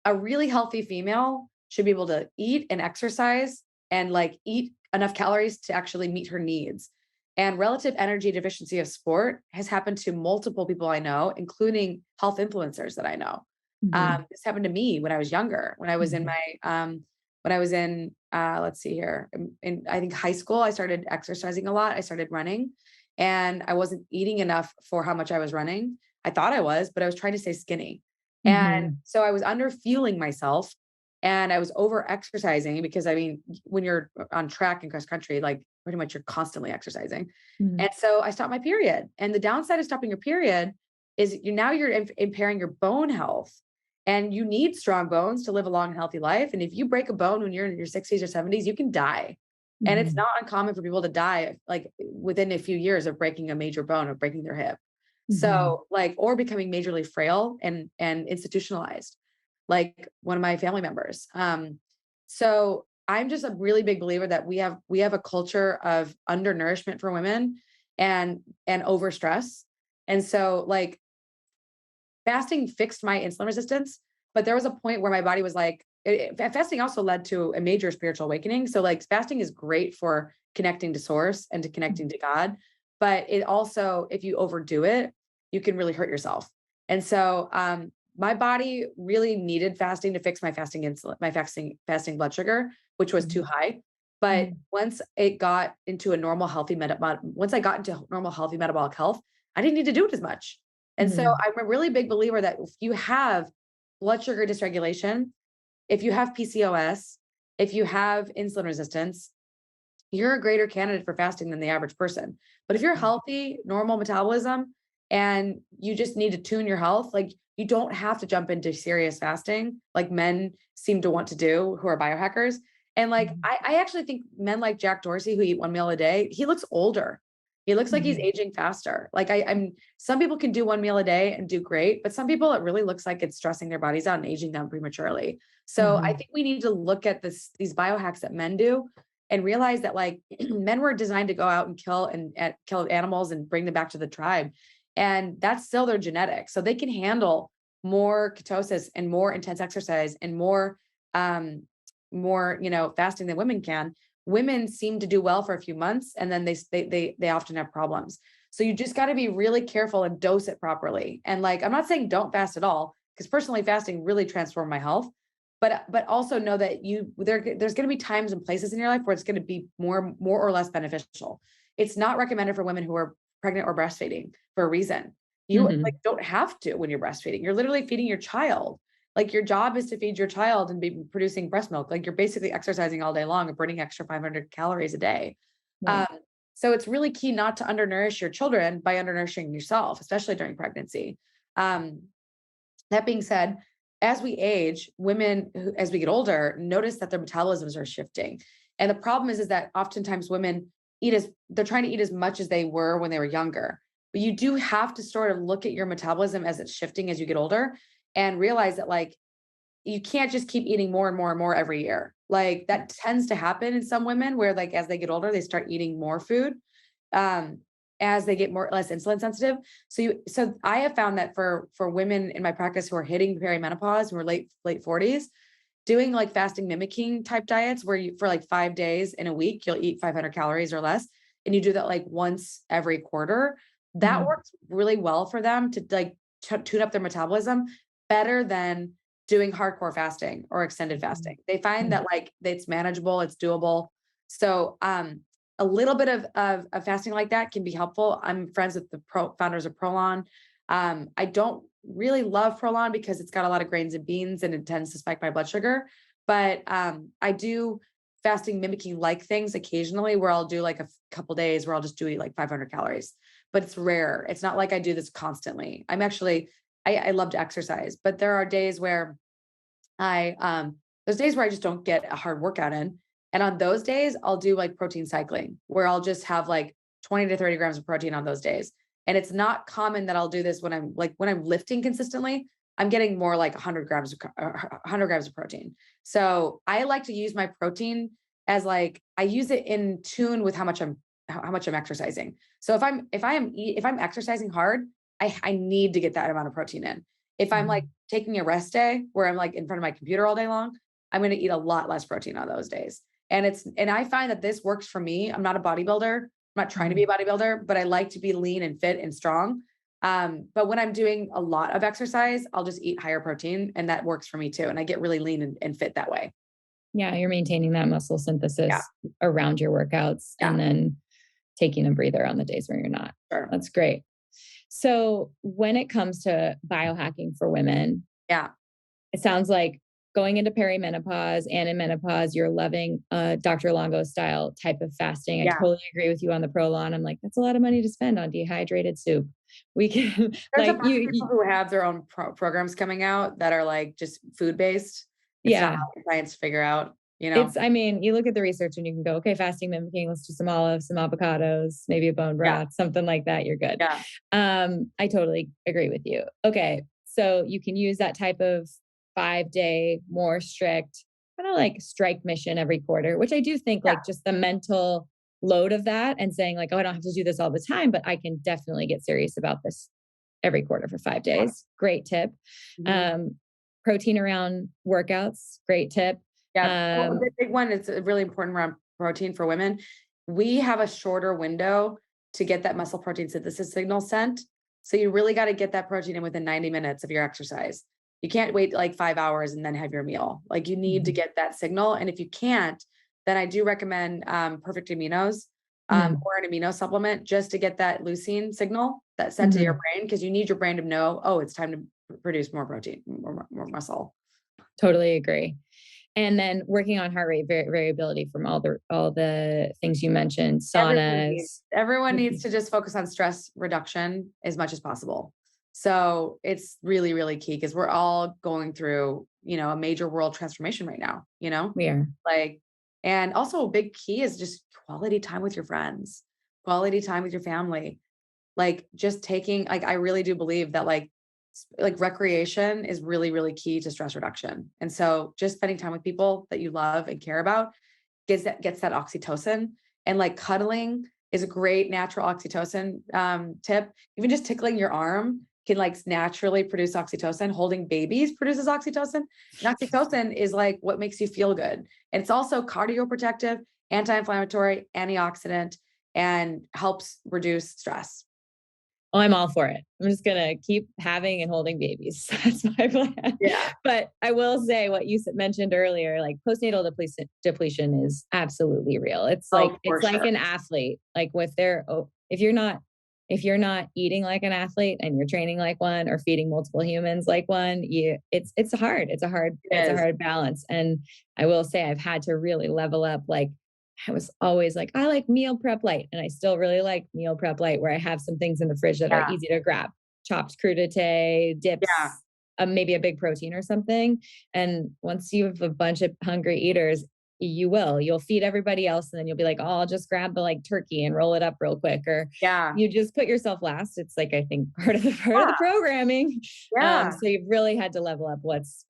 A really healthy female should be able to eat and exercise and like eat enough calories to actually meet her needs. And relative energy deficiency of sport has happened to multiple people I know, including health influencers that I know. Hmm. This happened to me when I was younger, when I was in, let's see here, in I think high school, I started exercising a lot. I started running and I wasn't eating enough for how much I was running. I thought I was, but I was trying to stay skinny. And Hmm. so I was under fueling myself and I was over exercising because I mean, when you're on track and cross country, like pretty much you're constantly exercising. Hmm. And so I stopped my period. And the downside of stopping your period is you're impairing your bone health. And you need strong bones to live a long and healthy life. And if you break a bone when you're in your 60s or 70s, you can die. And it's Hmm. not uncommon for people to die like within a few years of breaking a major bone or breaking their hip. Hmm. So like, or becoming majorly frail and institutionalized, like one of my family members. So I'm just a really big believer that we have a culture of undernourishment for women and overstress. And so like fasting fixed my insulin resistance, but there was a point where my body was like, fasting also led to a major spiritual awakening. So like fasting is great for connecting to source and to connecting to God, but it also, if you overdo it, you can really hurt yourself. And so, my body really needed fasting to fix my fasting blood sugar, which was too high. But Hmm. once it got into a normal, once I got into normal, healthy metabolic health, I didn't need to do it as much. And so Hmm. I'm a really big believer that if you have blood sugar dysregulation, if you have PCOS, if you have insulin resistance, you're a greater candidate for fasting than the average person. But if you're healthy, normal metabolism, and you just need to tune your health, like you don't have to jump into serious fasting like men seem to want to do who are biohackers. And like, Mhm. I actually think men like Jack Dorsey who eat one meal a day, he looks older. He looks like he's Mhm. aging faster. Like I'm some people can do one meal a day and do great, but some people it really looks like it's stressing their bodies out and aging them prematurely. So I Mhm. think we need to look at these biohacks that men do and realize that like men were designed to go out and kill animals and bring them back to the tribe. And that's still their genetics. So they can handle more ketosis and more intense exercise and um, more, fasting than women can. Women seem to do well for a few months and then they often have problems. So you just got to be really careful and dose it properly. And like, I'm not saying don't fast at all, because personally fasting really transformed my health. But also know that there's going to be times and places in your life where it's going to be more or less beneficial. It's not recommended for women who are pregnant or breastfeeding for a reason. You like Mhm. don't have to when you're breastfeeding. You're literally feeding your child. Like your job is to feed your child and be producing breast milk. Like you're basically exercising all day long and burning extra 500 calories a day. Um, Right. so it's really key not to undernourish your children by undernourishing yourself, especially during pregnancy. Um, that being said, as we age, as we get older, notice that their metabolisms are shifting. And the problem is that oftentimes women they're trying to eat as much as they were when they were younger. But you do have to sort of look at your metabolism as it's shifting as you get older and realize that like you can't just keep eating more and more and more every year. Like that tends to happen in some women where like as they get older, they start eating more food. Um, as they get less insulin sensitive. So I have found that for women in my practice who are hitting perimenopause, who are late 40s, doing like fasting mimicking type diets where you for like 5 days in a week, you'll eat 500 calories or less. And you do that like once every quarter. That Mhm. works really well for them to like tune up their metabolism better than doing hardcore fasting or extended fasting. They find Mhm. that like it's manageable, it's doable. So a little bit of fasting like that can be helpful. I'm friends with the founders of Prolon. I don't really love Prolon because it's got a lot of grains and beans and it tends to spike my blood sugar. But I do fasting mimicking like things occasionally where I'll do like a couple days where I'll just do like 500 calories, but it's rare. It's not like I do this constantly. I love to exercise, but there are days where there's days where I just don't get a hard workout in. And on those days, I'll do like protein cycling where I'll just have like 20 to 30 grams of protein on those days. And it's not common that I'll do this when I'm lifting consistently. I'm getting more like 100 grams of protein. So I like to use my protein as like I use it in tune with how much I'm exercising. So if I'm exercising hard, I need to get that amount of protein in. If I'm like Mhm. taking a rest day where I'm like in front of my computer all day long, I'm going to eat a lot less protein on those days. And I find that this works for me. I'm not a bodybuilder. I'm not trying to be Mhm. a bodybuilder, but I like to be lean and fit and strong. But when I'm doing a lot of exercise, I'll just eat higher protein and that works for me too. And I get really lean and fit that way. Yeah, you're maintaining that muscle Yeah. synthesis around your workouts Yeah. and then taking a breather on the days where you're not. Sure. That's great. So, when it comes to biohacking for women, Yeah. it sounds like going into perimenopause and in menopause, you're loving Dr. Longo style type of fasting. I Yeah. totally agree with you on the Prolon. I'm like, that's a lot of money to spend on dehydrated soup. We can There's a like bunch of people who have their own programs coming out that are like just food based. It's not yeah. rocket science to figure out, you know? I mean, you look at the research and you can go, okay, fasting mimicking, let's do some olives, some avocados, maybe a bone Yeah. broth, something like that. You're good. Yeah. I totally agree with you. Okay. So you can use that type of 5 day, more strict, kind of like strike mission every quarter, which I do think Yeah. like just the mental load of that and saying like, oh, I don't have to do this all the time, but I can definitely get serious about this every quarter for 5 days. Great tip. Mhm. Um, Protein around workouts, great tip. Yeah. Well, Um, the big one is really important around protein for women. We have a shorter window to get that muscle protein synthesis signal sent. So you really got to get that protein in within 90 minutes of your exercise. You can't wait like 5 hours and then have your meal. Like you need to mhm, get that signal. And if you can't, then I do recommend Perfect Aminos mhm, or an amino supplement just to get that leucine signal that sent to your mhm. brain because you need your brain to know, oh, it's time to produce more protein, more muscle. Totally agree. And then working on heart rate variability from all the things you mentioned, saunas. Everyone needs to just focus on stress reduction as much as possible. So it's really, really key because we're all going through, a major world transformation right now, We are. like, and also a big key is just quality time with your friends, quality time with your family. Like just taking, like, I really do believe that like recreation is really, really key to stress reduction. And so just spending time with people that you love and care about gets that oxytocin, and like cuddling is a great natural oxytocin tip. Even just tickling your arm can like naturally produce oxytocin. Holding babies produces oxytocin. And oxytocin is like what makes you feel good. And it's also cardioprotective, anti-inflammatory, antioxidant, and helps reduce stress. Oh, I'm all for it. I'm just gonna keep having and holding babies. That's my plan. Yeah. But I will say what you mentioned earlier, like postnatal depletion is absolutely real. It's like Oh, for it's like sure. an athlete. Like with their if you're not eating like an athlete and you're training like one or feeding multiple humans like one, it's hard. It's a It is. hard balance. And I will say I've had to really level up. Like I was always like, I like meal prep light. And I still really like meal prep light where I have some things in the fridge that are Yeah. easy to grab. Chopped crudité, Yeah. dips, maybe a big protein or something. And once you have a bunch of hungry eaters, you'll feed everybody else. And then you'll be like, oh, I'll just grab the like turkey and roll it up real quick. Or Yeah. you just put yourself last. It's like, I think part of the programming. Yeah. So you've really had to level up what's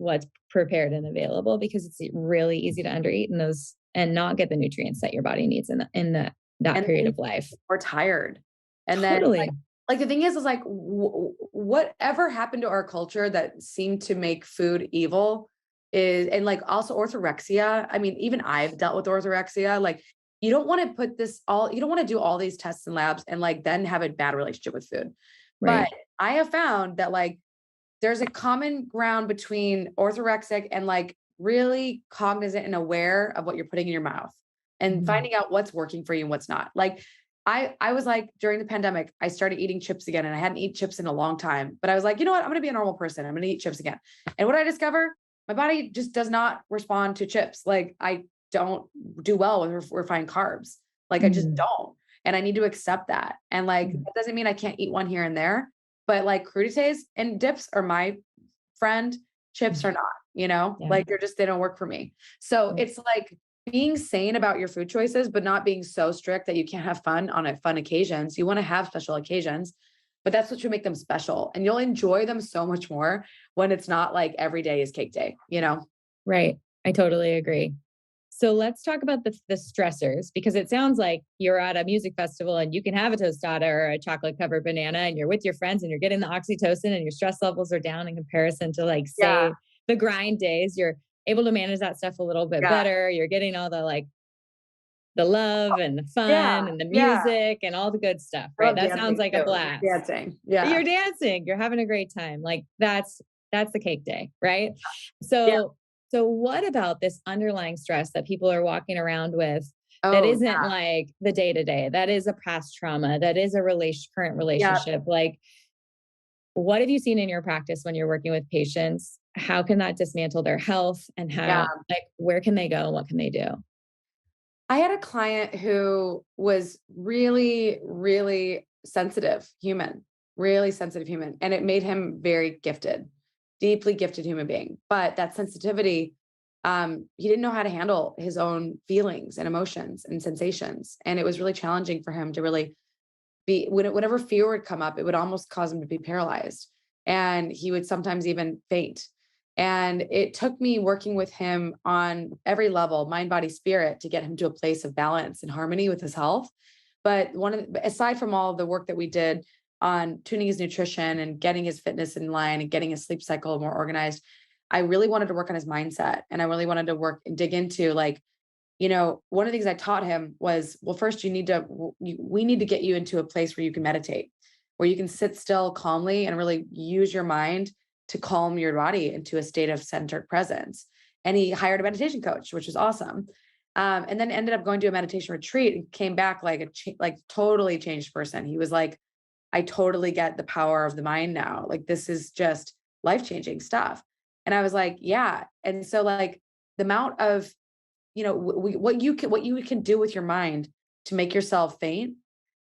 prepared and available, because it's really easy to undereat in those and not get the nutrients that your body needs that And period then of life. we're tired. And then Totally. like the thing is like whatever happened to our culture that seemed to make food evil is, and like also orthorexia. I mean, even I've dealt with orthorexia. Like you don't want to you don't want to do all these tests and labs and like then have a bad relationship with food. But Right. I have found that like there's a common ground between orthorexic and like really cognizant and aware of what you're putting in your mouth and Mhm. finding out what's working for you and what's not. Like I was like during the pandemic, I started eating chips again and I hadn't eaten chips in a long time, but I was like, you know what? I'm going to be a normal person. I'm going to eat chips again. And what I discover, my body just does not respond to chips. Like I don't do well with refined carbs. Like I just Mhm. don't. And I need to accept that. And like, Mhm. that doesn't mean I can't eat one here and there, but like crudités and dips are my friend, chips are not, Yeah. like they don't work for me. So Yeah. it's like being sane about your food choices, but not being so strict that you can't have fun on fun occasions. You want to have special occasions, but that's what should make them special. And you'll enjoy them so much more when it's not like every day is cake day. Right. I totally agree. So let's talk about the stressors, because it sounds like you're at a music festival and you can have a tostada or a chocolate covered banana and you're with your friends and you're getting the oxytocin and your stress levels are down in comparison to like, Yeah. say, the grind days. You're able to manage that stuff a little bit Yeah. better. You're getting all the love and the Yeah. fun and the Yeah. music and all the good stuff, I right? love That sounds dancing like a too. blast. Dancing. Yeah. You're dancing, you're having a great time. Like that's the cake day, right? Yeah. So what about this underlying stress that people are walking around with that Oh, isn't like the day to day, that is a past trauma, that is a current yeah. relationship? Like, what have you seen in your practice when you're working with patients? How can that dismantle their health, and Yeah. where can they go and what can they do? I had a client who was really, really sensitive human, really sensitive human, and it made him very gifted, deeply gifted human being. But that sensitivity, he didn't know how to handle his own feelings and emotions and sensations, and it was really challenging for him to really whenever fear would come up, it would almost cause him to be paralyzed. And he would sometimes even faint. And it took me working with him on every level, mind, body, spirit, to get him to a place of balance and harmony with his health. But aside from all of the work that we did on tuning his nutrition and getting his fitness in line and getting his sleep cycle more organized, I really wanted to work on his mindset. And I really wanted to work and dig into like, one of the things I taught him was, well, first we need to get you into a place where you can meditate, where you can sit still calmly and really use your mind to calm your body into a state of centered presence. And he hired a meditation coach, which was awesome. And then ended up going to a meditation retreat and came back like like totally changed person. He was like, I totally get the power of the mind now. Like this is just life-changing stuff. And I was like, yeah. And so like the amount of, what you can do with your mind to make yourself faint,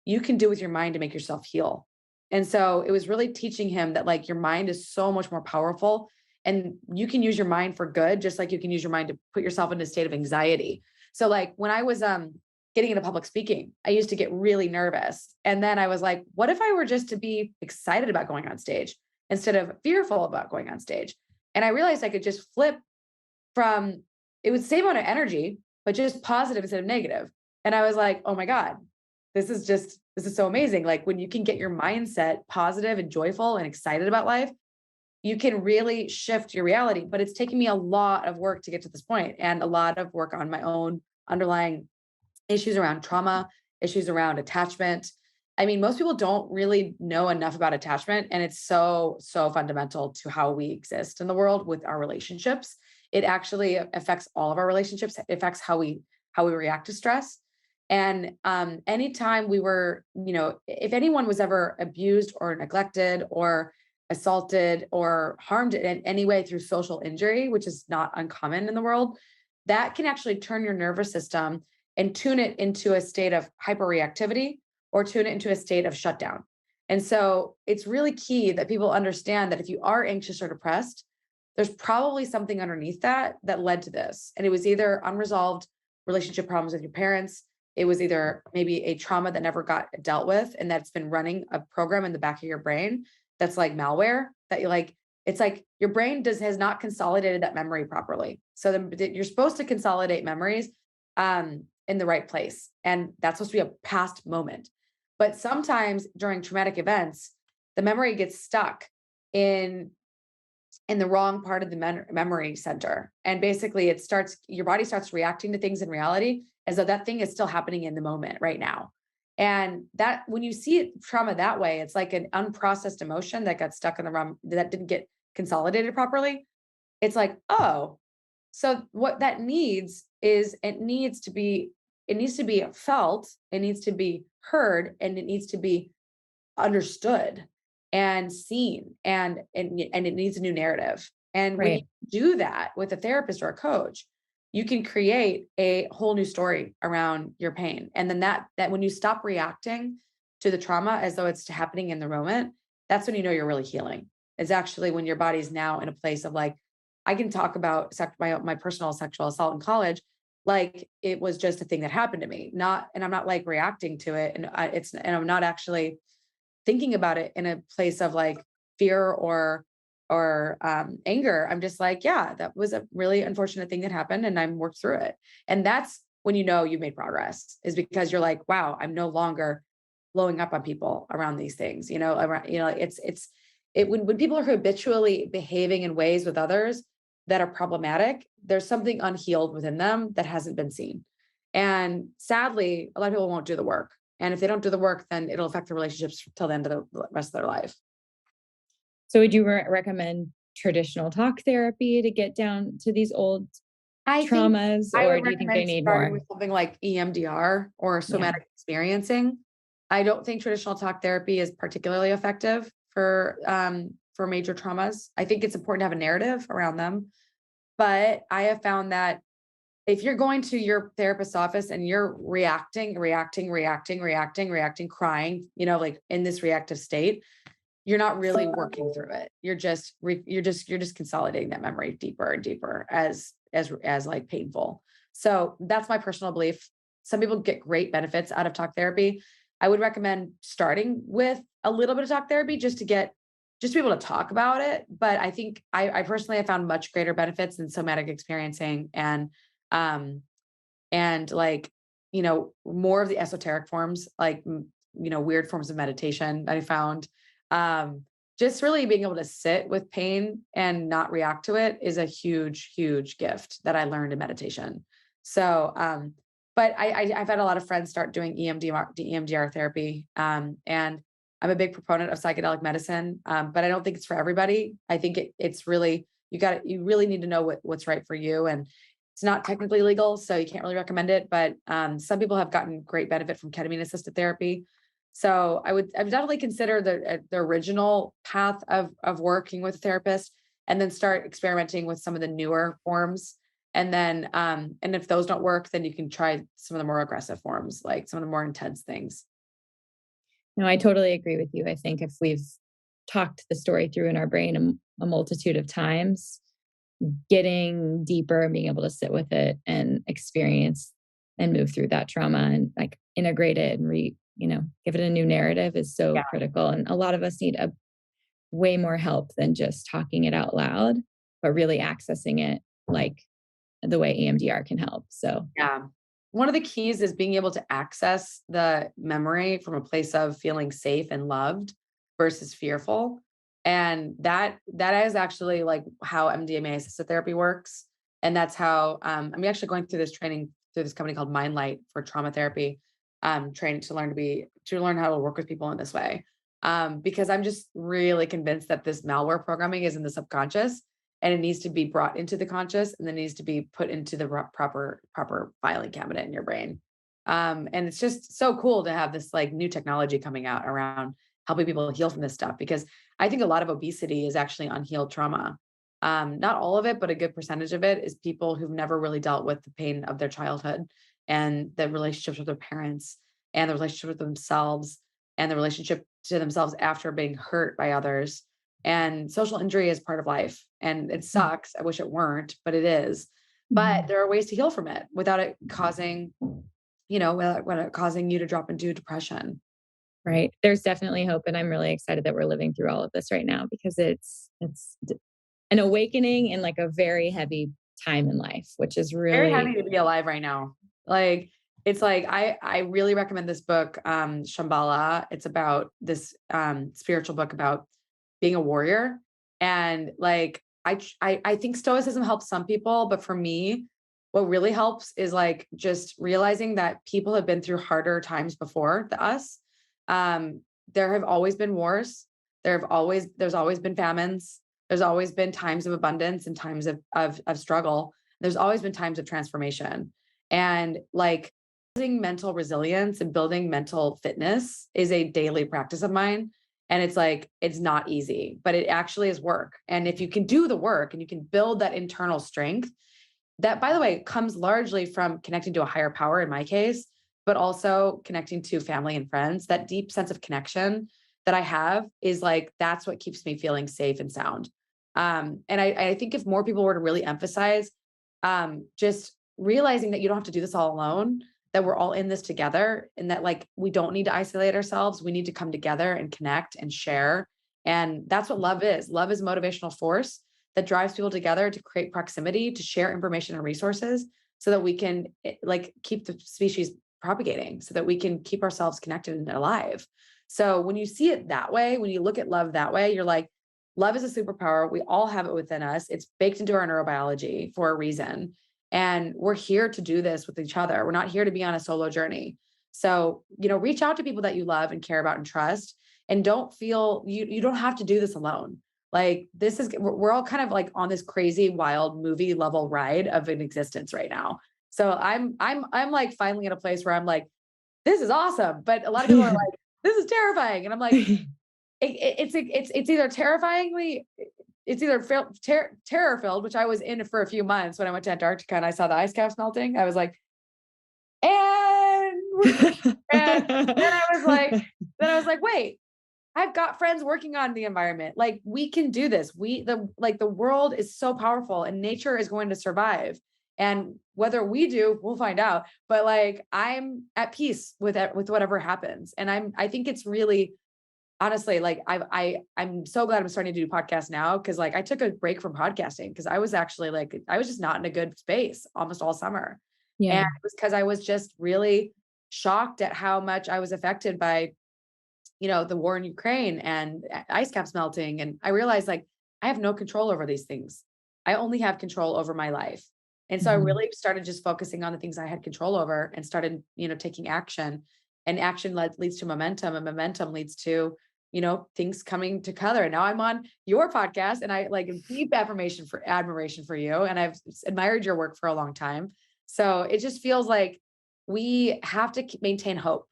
you can do with your mind to make yourself heal. And so it was really teaching him that like your mind is so much more powerful, and you can use your mind for good, just like you can use your mind to put yourself in a state of anxiety. So like when I was getting into public speaking, I used to get really nervous. And then I was like, what if I were just to be excited about going on stage instead of fearful about going on stage? And I realized I could just flip from, it was the same amount of energy, but just positive instead of negative. And I was like, oh my God, this is so amazing. Like when you can get your mindset positive and joyful and excited about life, you can really shift your reality. But it's taken me a lot of work to get to this point, and a lot of work on my own underlying issues around trauma, issues around attachment. I mean, most people don't really know enough about attachment, and it's so, so fundamental to how we exist in the world with our relationships. It actually affects all of our relationships. It affects how we react to stress. And anytime we were, if anyone was ever abused or neglected or assaulted or harmed in any way through social injury, which is not uncommon in the world, that can actually turn your nervous system and tune it into a state of hyperreactivity or tune it into a state of shutdown. And so it's really key that people understand that if you are anxious or depressed, there's probably something underneath that that led to this. And it was either unresolved relationship problems with your parents. It was either maybe a trauma that never got dealt with, and that's been running a program in the back of your brain that's like malware that you like. It's like your brain has not consolidated that memory properly. So you're supposed to consolidate memories in the right place, and that's supposed to be a past moment. But sometimes during traumatic events, the memory gets stuck in the wrong part of the memory center. And basically your body starts reacting to things in reality as though that thing is still happening in the moment right now. And that when you see trauma that way, it's like an unprocessed emotion that got stuck in the wrong, that didn't get consolidated properly. It's like, oh, so what that needs is it needs to be felt, it needs to be heard, and it needs to be understood and seen, and it needs a new narrative. And when you Right. do that with a therapist or a coach, you can create a whole new story around your pain. And then that when you stop reacting to the trauma as though it's happening in the moment, that's when you know you're really healing. It's actually when your body's now in a place of like, I can talk about my personal sexual assault in college like it was just a thing that happened to me, not, and I'm not like reacting to it, and I'm not actually thinking about it in a place of like fear or anger. I'm just like, yeah, that was a really unfortunate thing that happened, and I'm worked through it. And that's when you know you've made progress, is because you're like, wow, I'm no longer blowing up on people around these things. When people are habitually behaving in ways with others that are problematic, there's something unhealed within them that hasn't been seen. And sadly, a lot of people won't do the work. And if they don't do the work, then it'll affect the relationships till the end of the rest of their life. So would you recommend traditional talk therapy to get down to these old I think traumas, I or would do you think they recommend need starting more? with something like EMDR or Yeah. somatic experiencing. I don't think traditional talk therapy is particularly effective for major traumas. I think it's important to have a narrative around them. But I have found that if you're going to your therapist's office and you're reacting, crying, like in this reactive state, you're not really working through it. You're just consolidating that memory deeper and deeper as like painful. So that's my personal belief. Some people get great benefits out of talk therapy. I would recommend starting with a little bit of talk therapy just to be able to talk about it. But I think I personally have found much greater benefits in somatic experiencing um and like, more of the esoteric forms, like, weird forms of meditation that I found. Just really being able to sit with pain and not react to it is a huge, huge gift that I learned in meditation. So, but I've had a lot of friends start doing EMDR therapy. And I'm a big proponent of psychedelic medicine. But I don't think it's for everybody. I think it's really, you really need to know what's right for you. And it's not technically legal, so you can't really recommend it, but some people have gotten great benefit from ketamine assisted therapy. So I would definitely consider the original path of working with a therapist, and then start experimenting with some of the newer forms. And then, and if those don't work, then you can try some of the more aggressive forms, like some of the more intense things. No, I totally agree with you. I think if we've talked the story through in our brain a multitude of times, getting deeper and being able to sit with it and experience and move through that trauma and like integrate it and give it a new narrative is so Yeah. critical. And a lot of us need a way more help than just talking it out loud, but really accessing it like the way EMDR can help. So, Yeah. One of the keys is being able to access the memory from a place of feeling safe and loved versus fearful. And that is actually like how MDMA assisted therapy works. And that's how I'm actually going through this training through this company called Mindlight for trauma therapy, training to learn how to work with people in this way. Because I'm just really convinced that this malware programming is in the subconscious and it needs to be brought into the conscious and then needs to be put into the proper filing cabinet in your brain. And it's just so cool to have this like new technology coming out around helping people heal from this stuff because I think a lot of obesity is actually unhealed trauma. Not all of it, but a good percentage of it is people who've never really dealt with the pain of their childhood and the relationships with their parents and the relationship with themselves and the relationship to themselves after being hurt by others. And social injury is part of life and it sucks. I wish it weren't, but it is. But mhm. there are ways to heal from it without it causing, without it causing you to drop into depression. Right. There's definitely hope. And I'm really excited that we're living through all of this right now because it's an awakening in like a very heavy time in life, which is Very really happy to be alive right now. Like it's like I really recommend this book, Shambhala. It's about this spiritual book about being a warrior. And like I think stoicism helps some people, but for me, what really helps is like just realizing that people have been through harder times before us. Um, there have always been wars. There's always been famines. There's always been times of abundance and times of struggle. There's always been times of transformation. And like building mental resilience and building mental fitness is a daily practice of mine. And it's like, it's not easy, but it actually is work. And if you can do the work and you can build that internal strength, that, by the way, comes largely from connecting to a higher power in my case, but also connecting to family and friends. That deep sense of connection that I have is like, that's what keeps me feeling safe and sound. And I think if more people were to really emphasize just realizing that you don't have to do this all alone, that we're all in this together, and that like we don't need to isolate ourselves. We need to come together and connect and share. And that's what love is. Love is motivational force that drives people together to create proximity, to share information and resources so that we can like keep the species propagating, so that we can keep ourselves connected and alive. So when you see it that way, when you look at love that way, you're like, love is a superpower. We all have it within us. It's baked into our neurobiology for a reason. And we're here to do this with each other. We're not here to be on a solo journey. So, reach out to people that you love and care about and trust. And don't feel you don't have to do this alone. Like this is we're all kind of like on this crazy, wild movie level ride of an existence right now. So I'm like finally in a place where I'm like, this is awesome. But a lot of people are like, this is terrifying. And I'm like, it's either terrifyingly it's either terror filled, which I was in for a few months when I went to Antarctica and I saw the ice caps melting. I was like, and and then I was like, wait, I've got friends working on the environment. Like we can do this. The world is so powerful and nature is going to survive. And whether we do, we'll find out. But like I'm at peace with it, with whatever happens. And I think it's really honestly, like I'm so glad I'm starting to do podcasts now because like I took a break from podcasting because I was actually like I was just not in a good space almost all summer. And yeah. it was because I was just really shocked at how much I was affected by, the war in Ukraine and ice caps melting. And I realized like I have no control over these things. I only have control over my life. And so I Mhm. really started just focusing on the things I had control over and started, taking action. And action leads to momentum, and momentum leads to, things coming together. And now I'm on your podcast and I like deep admiration for you. And I've admired your work for a long time. So it just feels like we have to maintain hope.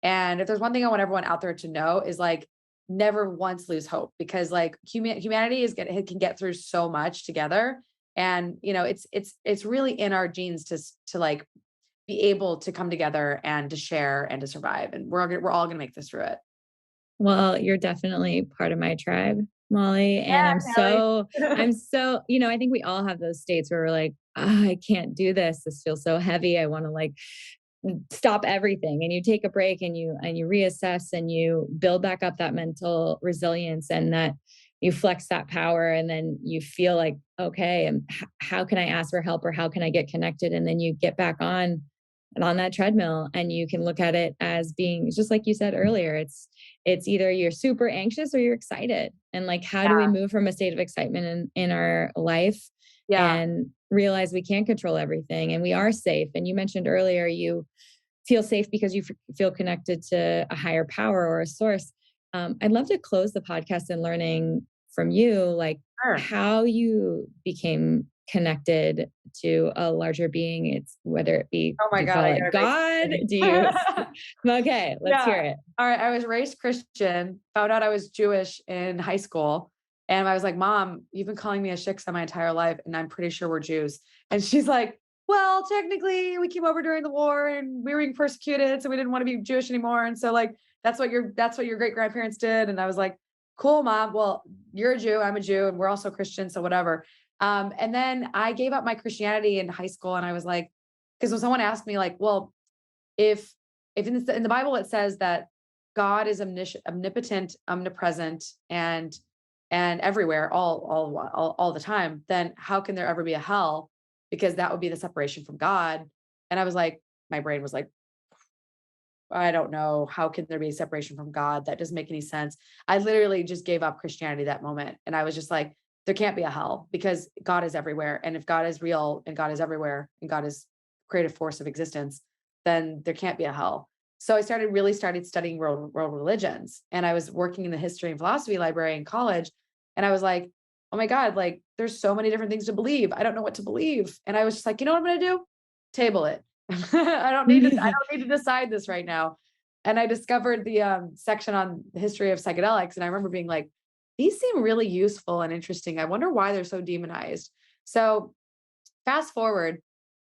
And if there's one thing I want everyone out there to know is like never once lose hope because like humanity can get through so much together. And, it's really in our genes to like be able to come together and to share and to survive. And we're all going to make this through it. Well, you're definitely part of my tribe, Molly. And Yeah, Kelly. I'm so, I think we all have those states where we're like, "Ah, I can't do this. This feels so heavy. I want to like stop everything." And you take a break and you reassess and you build back up that mental resilience and that you flex that power. And then you feel like, okay, and how can I ask for help or how can I get connected? And then you get back on and on that treadmill and you can look at it as being just like you said earlier, it's either you're super anxious or you're excited. And like, how do we Yeah. move from a state of excitement in our life Yeah. and realize we can't control everything and we are safe? And you mentioned earlier, you feel safe because you feel connected to a higher power or a source. I'd love to close the podcast and learning from you, like Sure. how you became connected to a larger being. It's whether it be, Oh my do you God. call I it got a great God? story. Do you? Okay, let's Yeah. hear it. All right. I was raised Christian, found out I was Jewish in high school. And I was like, Mom, you've been calling me a shiksa my entire life. And I'm pretty sure we're Jews. And she's like, well, technically we came over during the war and we were being persecuted. So we didn't want to be Jewish anymore. And so like, that's what your great grandparents did. And I was like, cool, Mom. Well, you're a Jew. I'm a Jew and we're also Christian. So whatever. And then I gave up my Christianity in high school. And I was like, because when someone asked me like, well, if in the Bible it says that God is omnipotent, omnipresent, and everywhere, all the time, then how can there ever be a hell? Because that would be the separation from God. And I was like, my brain was like, I don't know. How can there be a separation from God? That doesn't make any sense. I literally just gave up Christianity that moment. And I was just like, there can't be a hell because God is everywhere. And if God is real and God is everywhere and God is creative force of existence, then there can't be a hell. So I started studying world religions. And I was working in the history and philosophy library in college. And I was like, oh my God, like there's so many different things to believe. I don't know what to believe. And I was just like, you know what I'm going to do? Table it. I don't need to decide this right now. And I discovered the section on the history of psychedelics. And I remember being like, these seem really useful and interesting. I wonder why they're so demonized. So fast forward,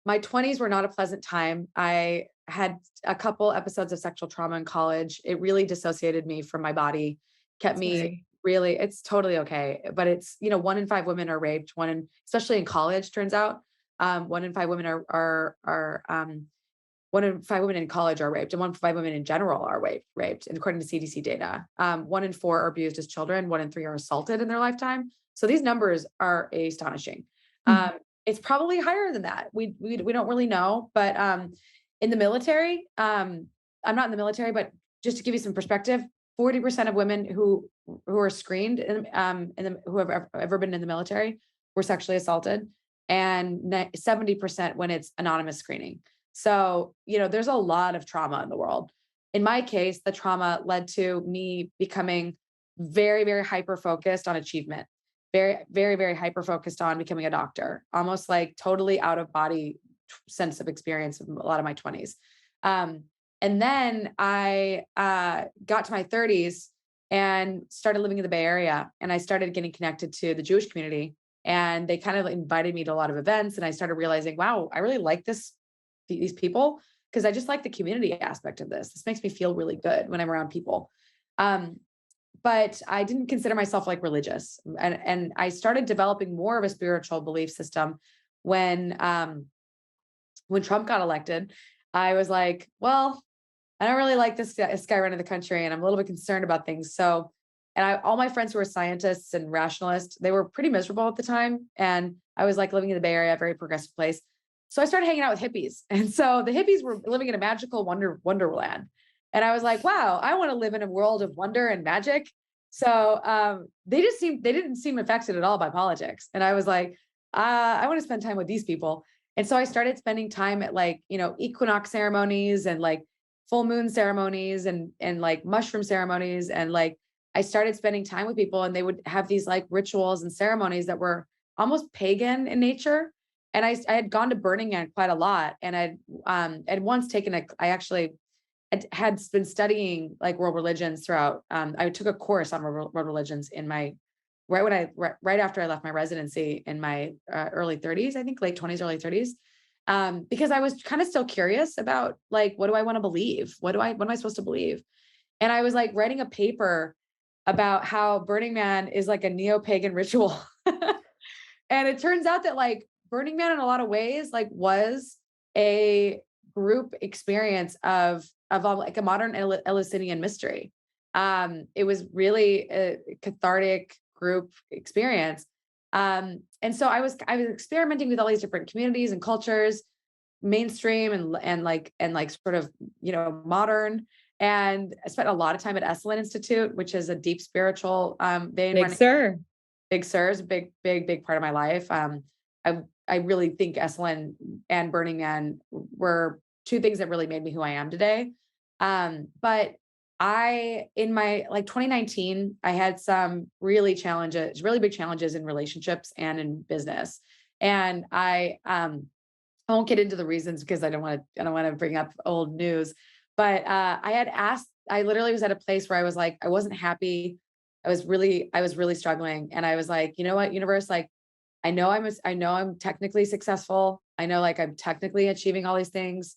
my 20s were not a pleasant time. I had a couple episodes of sexual trauma in college. It really dissociated me from my body, kept me Sorry. really, it's totally okay. But it's, 1 in 5 women are raped, especially in college, turns out. 1 in 5 women are 1 in 5 women in college are raped, and 1 in 5 women in general are raped, and according to CDC data. 1 in 4 are abused as children, 1 in 3 are assaulted in their lifetime. So these numbers are astonishing. It's probably higher than that. We don't really know, but in the military, I'm not in the military, but just to give you some perspective, 40% of women who are screened who have ever been in the military were sexually assaulted, and 70% when it's anonymous screening. So, there's a lot of trauma in the world. In my case, the trauma led to me becoming very, very hyper focused on achievement, very, very, very hyper focused on becoming a doctor, almost like totally out of body sense of experience in a lot of my 20s. And then I got to my 30s and started living in the Bay Area, and I started getting connected to the Jewish community. And they kind of invited me to a lot of events, and I started realizing, wow, I really like these people, because I just like the community aspect of this. This makes me feel really good when I'm around people. But I didn't consider myself like religious. And I started developing more of a spiritual belief system when Trump got elected. I was like, well, I don't really like this guy running the country, and I'm a little bit concerned about things. So, all my friends who were scientists and rationalists, they were pretty miserable at the time. And I was like living in the Bay Area, a very progressive place. So I started hanging out with hippies. And so the hippies were living in a magical wonderland. And I was like, wow, I want to live in a world of wonder and magic. So they didn't seem affected at all by politics. And I was like, I want to spend time with these people. And so I started spending time at like, equinox ceremonies and like full moon ceremonies and like mushroom ceremonies. And like, I started spending time with people, and they would have these like rituals and ceremonies that were almost pagan in nature. And I had gone to Burning Man quite a lot. And I'd once taken I had been studying like world religions throughout. I took a course on world religions in my right after I left my residency in my early 30s, I think late 20s, early 30s. Because I was kind of still curious about like, what do I want to believe? What am I supposed to believe? And I was like writing a paper about how Burning Man is like a neo-pagan ritual. And it turns out that like Burning Man in a lot of ways like was a group experience of like a modern Eleusinian mystery. It was really a cathartic group experience. And so I was experimenting with all these different communities and cultures, mainstream and sort of, modern. And I spent a lot of time at Esalen Institute, which is a deep spiritual vein Big running. Sur. Big Sur is a big, big, big part of my life. I really think Esalen and Burning Man were two things that really made me who I am today. But in my like 2019, I had some really big challenges in relationships and in business. And I won't get into the reasons because I don't want to bring up old news. But I literally was at a place where I was like, I wasn't happy. I was really struggling. And I was like, you know what, universe, like, I know I'm technically successful. I know like I'm technically achieving all these things,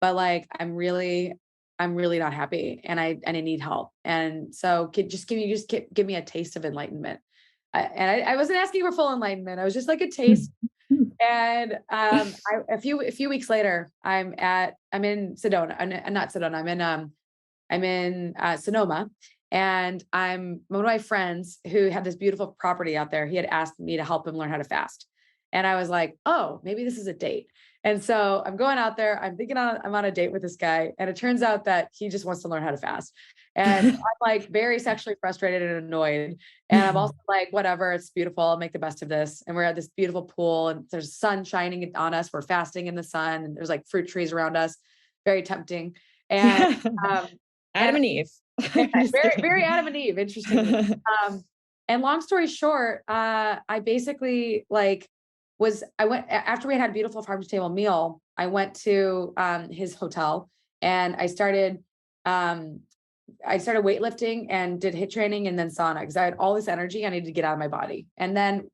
but like, I'm really not happy and I need help. And so give me a taste of enlightenment. I wasn't asking for full enlightenment. I was just like a taste. And a few weeks later, I'm in Sedona, not Sedona. I'm in Sonoma, and one of my friends who had this beautiful property out there. He had asked me to help him learn how to fast, and I was like, oh, maybe this is a date. And so I'm going out there. I'm on a date with this guy, and it turns out that he just wants to learn how to fast. And I'm like very sexually frustrated and annoyed. And I'm also like, whatever, it's beautiful. I'll make the best of this. And we're at this beautiful pool, and there's sun shining on us. We're fasting in the sun, and there's like fruit trees around us. Very tempting. And um, Adam and Eve. very, very Adam and Eve, interestingly. And long story short, I basically I went after we had a beautiful farm to table meal. I went to his hotel and I started weightlifting and did HIIT training and then sauna because I had all this energy I needed to get out of my body. And then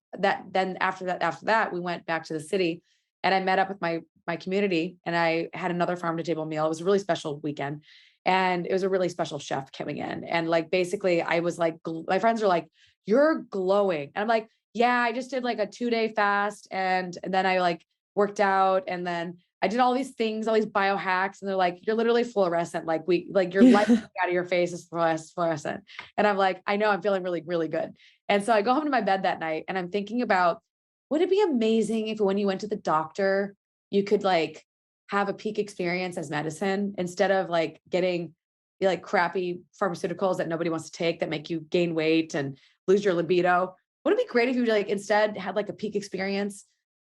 after that, we went back to the city and I met up with my community and I had another farm to table meal. It was a really special weekend. And it was a really special chef coming in. And like, basically I was like, my friends are like, you're glowing. And I'm like, yeah, I just did like a 2-day fast. And then I like worked out and then I did all these things, all these biohacks. And they're like, you're literally fluorescent. Like your light out of your face is fluorescent. And I'm like, I know I'm feeling really, really good. And so I go home to my bed that night and I'm thinking about, would it be amazing if when you went to the doctor, you could like have a peak experience as medicine instead of like getting like crappy pharmaceuticals that nobody wants to take that make you gain weight and lose your libido. Would it be great if you like instead had like a peak experience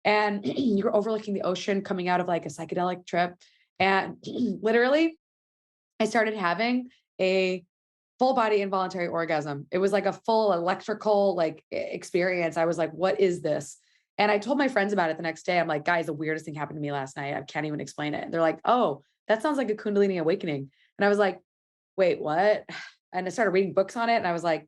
and you're overlooking the ocean coming out of like a psychedelic trip? And literally, I started having a full body involuntary orgasm. It was like a full electrical like experience. I was like, what is this? And I told my friends about it the next day. I'm like, guys, the weirdest thing happened to me last night. I can't even explain it. And they're like, oh, that sounds like a Kundalini awakening. And I was like, wait, what? And I started reading books on it. And I was like,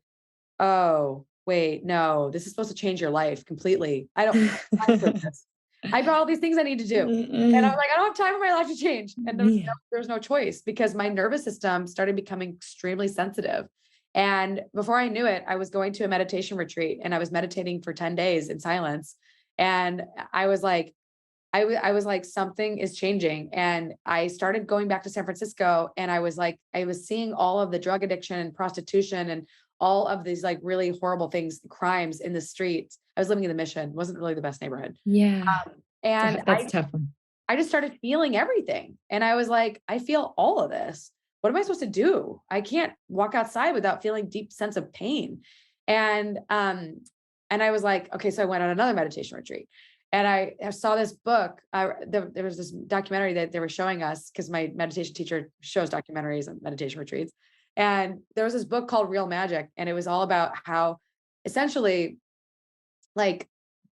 oh, wait, no, this is supposed to change your life completely. I don't have time for this. I've got all these things I need to do. And I was like, I don't have time for my life to change. And there's no choice because my nervous system started becoming extremely sensitive. And before I knew it, I was going to a meditation retreat and I was meditating for 10 days in silence. And I was like, I was like, something is changing. And I started going back to San Francisco and I was like, I was seeing all of the drug addiction and prostitution and all of these like really horrible things, crimes in the streets. I was living in the Mission, wasn't really the best neighborhood. Yeah. And That's a tough one. I just started feeling everything. And I was like, I feel all of this. What am I supposed to do? I can't walk outside without feeling deep sense of pain. And I was like, okay, so I went on another meditation retreat. And I saw this book. There was this documentary that they were showing us because my meditation teacher shows documentaries and meditation retreats. And there was this book called Real Magic. And it was all about how essentially like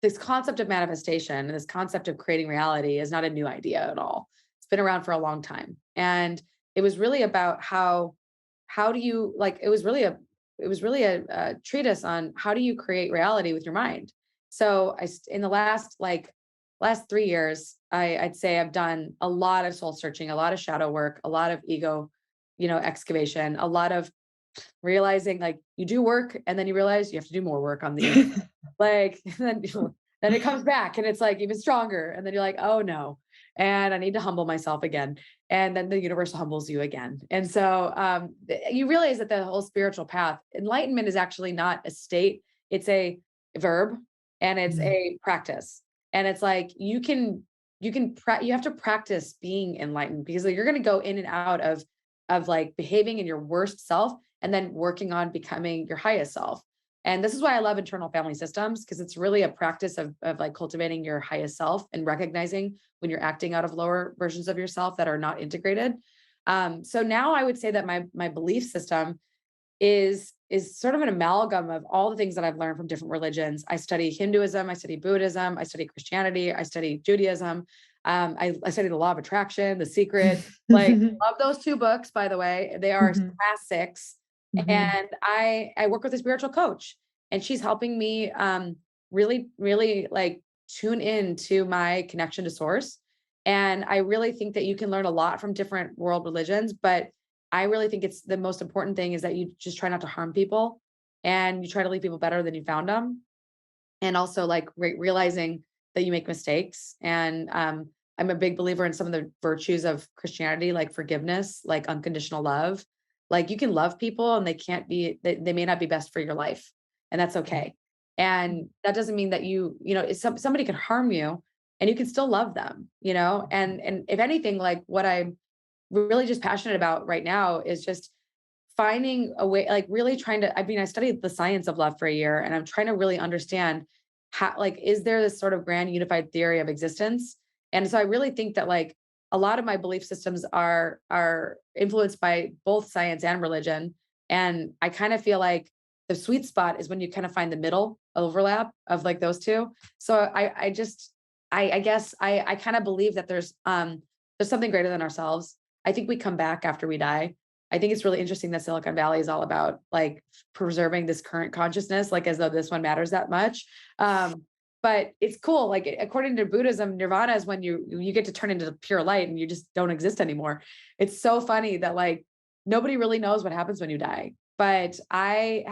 this concept of manifestation and this concept of creating reality is not a new idea at all. It's been around for a long time. And it was really about how do you like, it was really it was really a treatise on how do you create reality with your mind. So in the last 3 years, I'd say I've done a lot of soul searching, a lot of shadow work, a lot of ego, excavation, a lot of realizing like you do work and then you realize you have to do more work on the ego. Like then it comes back and it's like even stronger. And then you're like, oh no. And I need to humble myself again. And then the universe humbles you again. And so you realize that the whole spiritual path, enlightenment is actually not a state, it's a verb and it's Mm. a practice. And it's like you have to practice being enlightened because you're going to go in and out of like behaving in your worst self and then working on becoming your highest self. And this is why I love internal family systems, because it's really a practice of like cultivating your highest self and recognizing when you're acting out of lower versions of yourself that are not integrated. So now I would say that my belief system is sort of an amalgam of all the things that I've learned from different religions. I study Hinduism, I study Buddhism, I study Christianity, I study Judaism. I study the law of attraction, The Secret. Like, love those two books, by the way. They are Mhm. classics. Mhm. And I work with a spiritual coach, and she's helping me really, really like tune in to my connection to source. And I really think that you can learn a lot from different world religions, but I really think it's the most important thing is that you just try not to harm people and you try to leave people better than you found them. And also like realizing that you make mistakes. And I'm a big believer in some of the virtues of Christianity, like forgiveness, like unconditional love. Like you can love people and they may not be best for your life. And that's okay. And that doesn't mean that somebody can harm you and you can still love them, and if anything, like what I'm really just passionate about right now is just finding a way, like really trying to, I mean, I studied the science of love for a year and I'm trying to really understand how, like, is there this sort of grand unified theory of existence? And so I really think that like a lot of my belief systems are influenced by both science and religion. And I kind of feel like the sweet spot is when you kind of find the middle overlap of like those two. So I guess I kind of believe that there's something greater than ourselves. I think we come back after we die. I think it's really interesting that Silicon Valley is all about like preserving this current consciousness, like as though this one matters that much. But it's cool. Like according to Buddhism, nirvana is when you get to turn into pure light and you just don't exist anymore. It's so funny that like nobody really knows what happens when you die. But I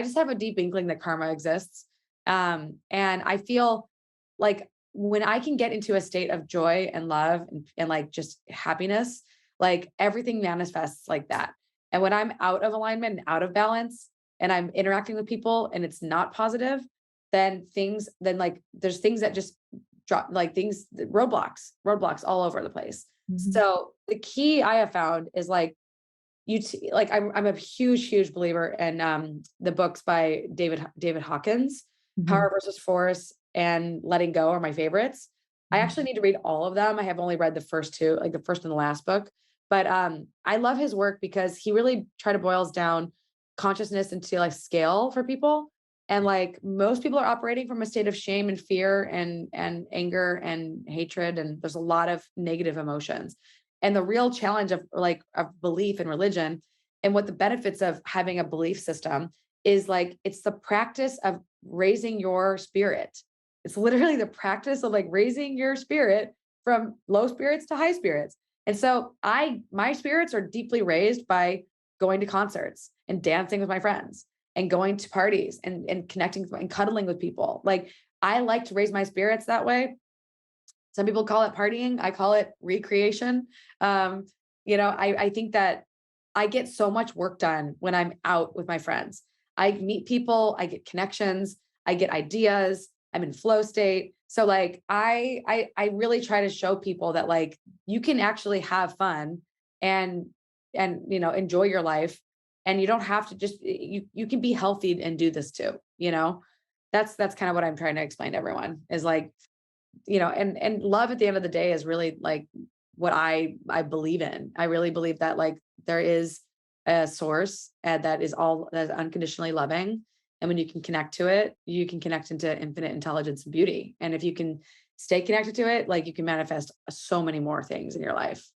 just have a deep inkling that karma exists. And I feel like when I can get into a state of joy and love and like just happiness, like everything manifests like that. And when I'm out of alignment and out of balance and I'm interacting with people and it's not positive, then like there's things that just drop, like roadblocks all over the place. Mhm. So the key I have found is like like I'm a huge believer in the books by David Hawkins. Mhm. Power versus Force and Letting Go are my favorites. I Mhm. actually need to read all of them. I have only read the first two, like the first and the last book. But I love his work because he really try to boils down consciousness into like scale for people. And like most people are operating from a state of shame and fear and anger and hatred. And there's a lot of negative emotions. And the real challenge of belief in religion and what the benefits of having a belief system is like it's the practice of raising your spirit. It's literally the practice of like raising your spirit from low spirits to high spirits. And so my spirits are deeply raised by going to concerts and dancing with my friends and going to parties and connecting and cuddling with people. Like I like to raise my spirits that way. Some people call it partying. I call it recreation. Um, I think that I get so much work done when I'm out with my friends. I meet people, I get connections, I get ideas, I'm in flow state. So like I really try to show people that like you can actually have fun and enjoy your life and you don't have to just you can be healthy and do this too, That's kind of what I'm trying to explain to everyone is like and love at the end of the day is really like what I believe in. I really believe that like there is a source that is all that is unconditionally loving. And when you can connect to it, you can connect into infinite intelligence and beauty. And if you can stay connected to it, like you can manifest so many more things in your life.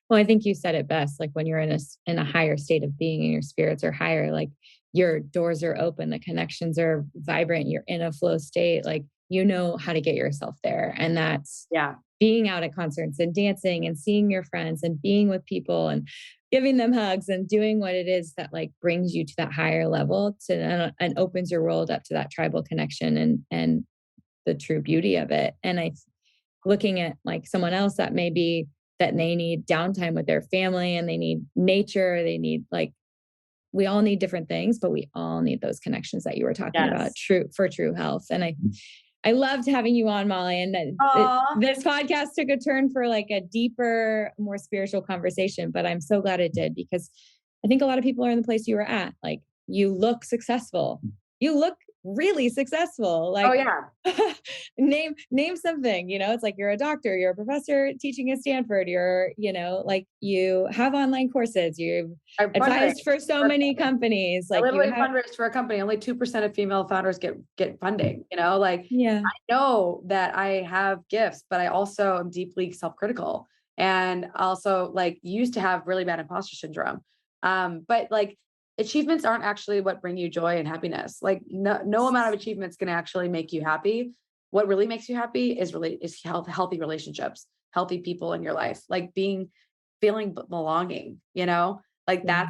Well, I think you said it best. Like when you're in a higher state of being and your spirits are higher, like your doors are open, the connections are vibrant, you're in a flow state, like you know how to get yourself there. And that's Yeah. being out at concerts and dancing and seeing your friends and being with people and giving them hugs and doing what it is that like brings you to that higher level to and opens your world up to that tribal connection and the true beauty of it. And I looking at like someone else that maybe that they need downtime with their family and they need nature, they need like we all need different things, but we all need those connections that you were talking about Yes. true for true health. And I loved having you on, Molly, and Aw. this podcast took a turn for like a deeper, more spiritual conversation, but I'm so glad it did because I think a lot of people are in the place you were at. Like you look successful. You look really successful. Oh Like yeah. name something, it's like you're a doctor, you're a professor teaching at Stanford, you're, like you have online courses, you've I advised fundraised for so for many companies, I like you literally have, fundraised for a company. Only 2% of female founders get funding, like yeah, I know that I have gifts, but I also am deeply self-critical and also like used to have really bad imposter syndrome. But like achievements aren't actually what bring you joy and happiness. Like no amount of achievements can actually make you happy. What really makes you happy is healthy relationships, healthy people in your life, like feeling belonging, like yeah,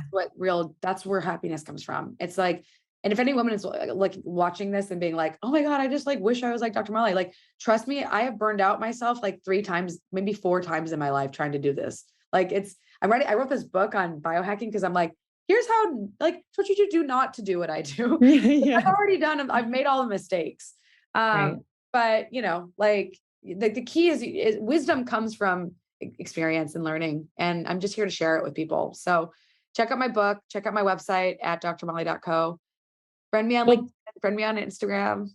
that's where happiness comes from. It's like, and if any woman is like watching this and being like, oh my God, I just like wish I was like Dr. Molly, like, trust me, I have burned out myself like 3 times, maybe 4 times in my life trying to do this. Like I wrote this book on biohacking because I'm like, here's how, like, what you should do not to do what I do. I've yeah, already done them. I've made all the mistakes. right. But like the key is wisdom comes from experience and learning. And I'm just here to share it with people. So check out my book, check out my website at drmolly.co. Friend me on LinkedIn, Well, friend me on Instagram.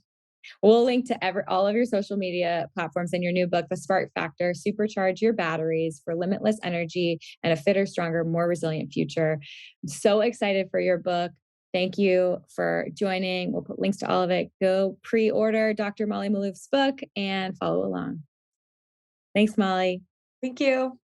we'll link to all of your social media platforms and your new book, The Spark Factor, Supercharge Your Batteries for Limitless Energy and a Fitter, Stronger, More Resilient Future. I'm so excited for your book. Thank you for joining. We'll put links to all of it. Go pre-order Dr. Molly Maloof's book and follow along. Thanks, Molly. Thank you.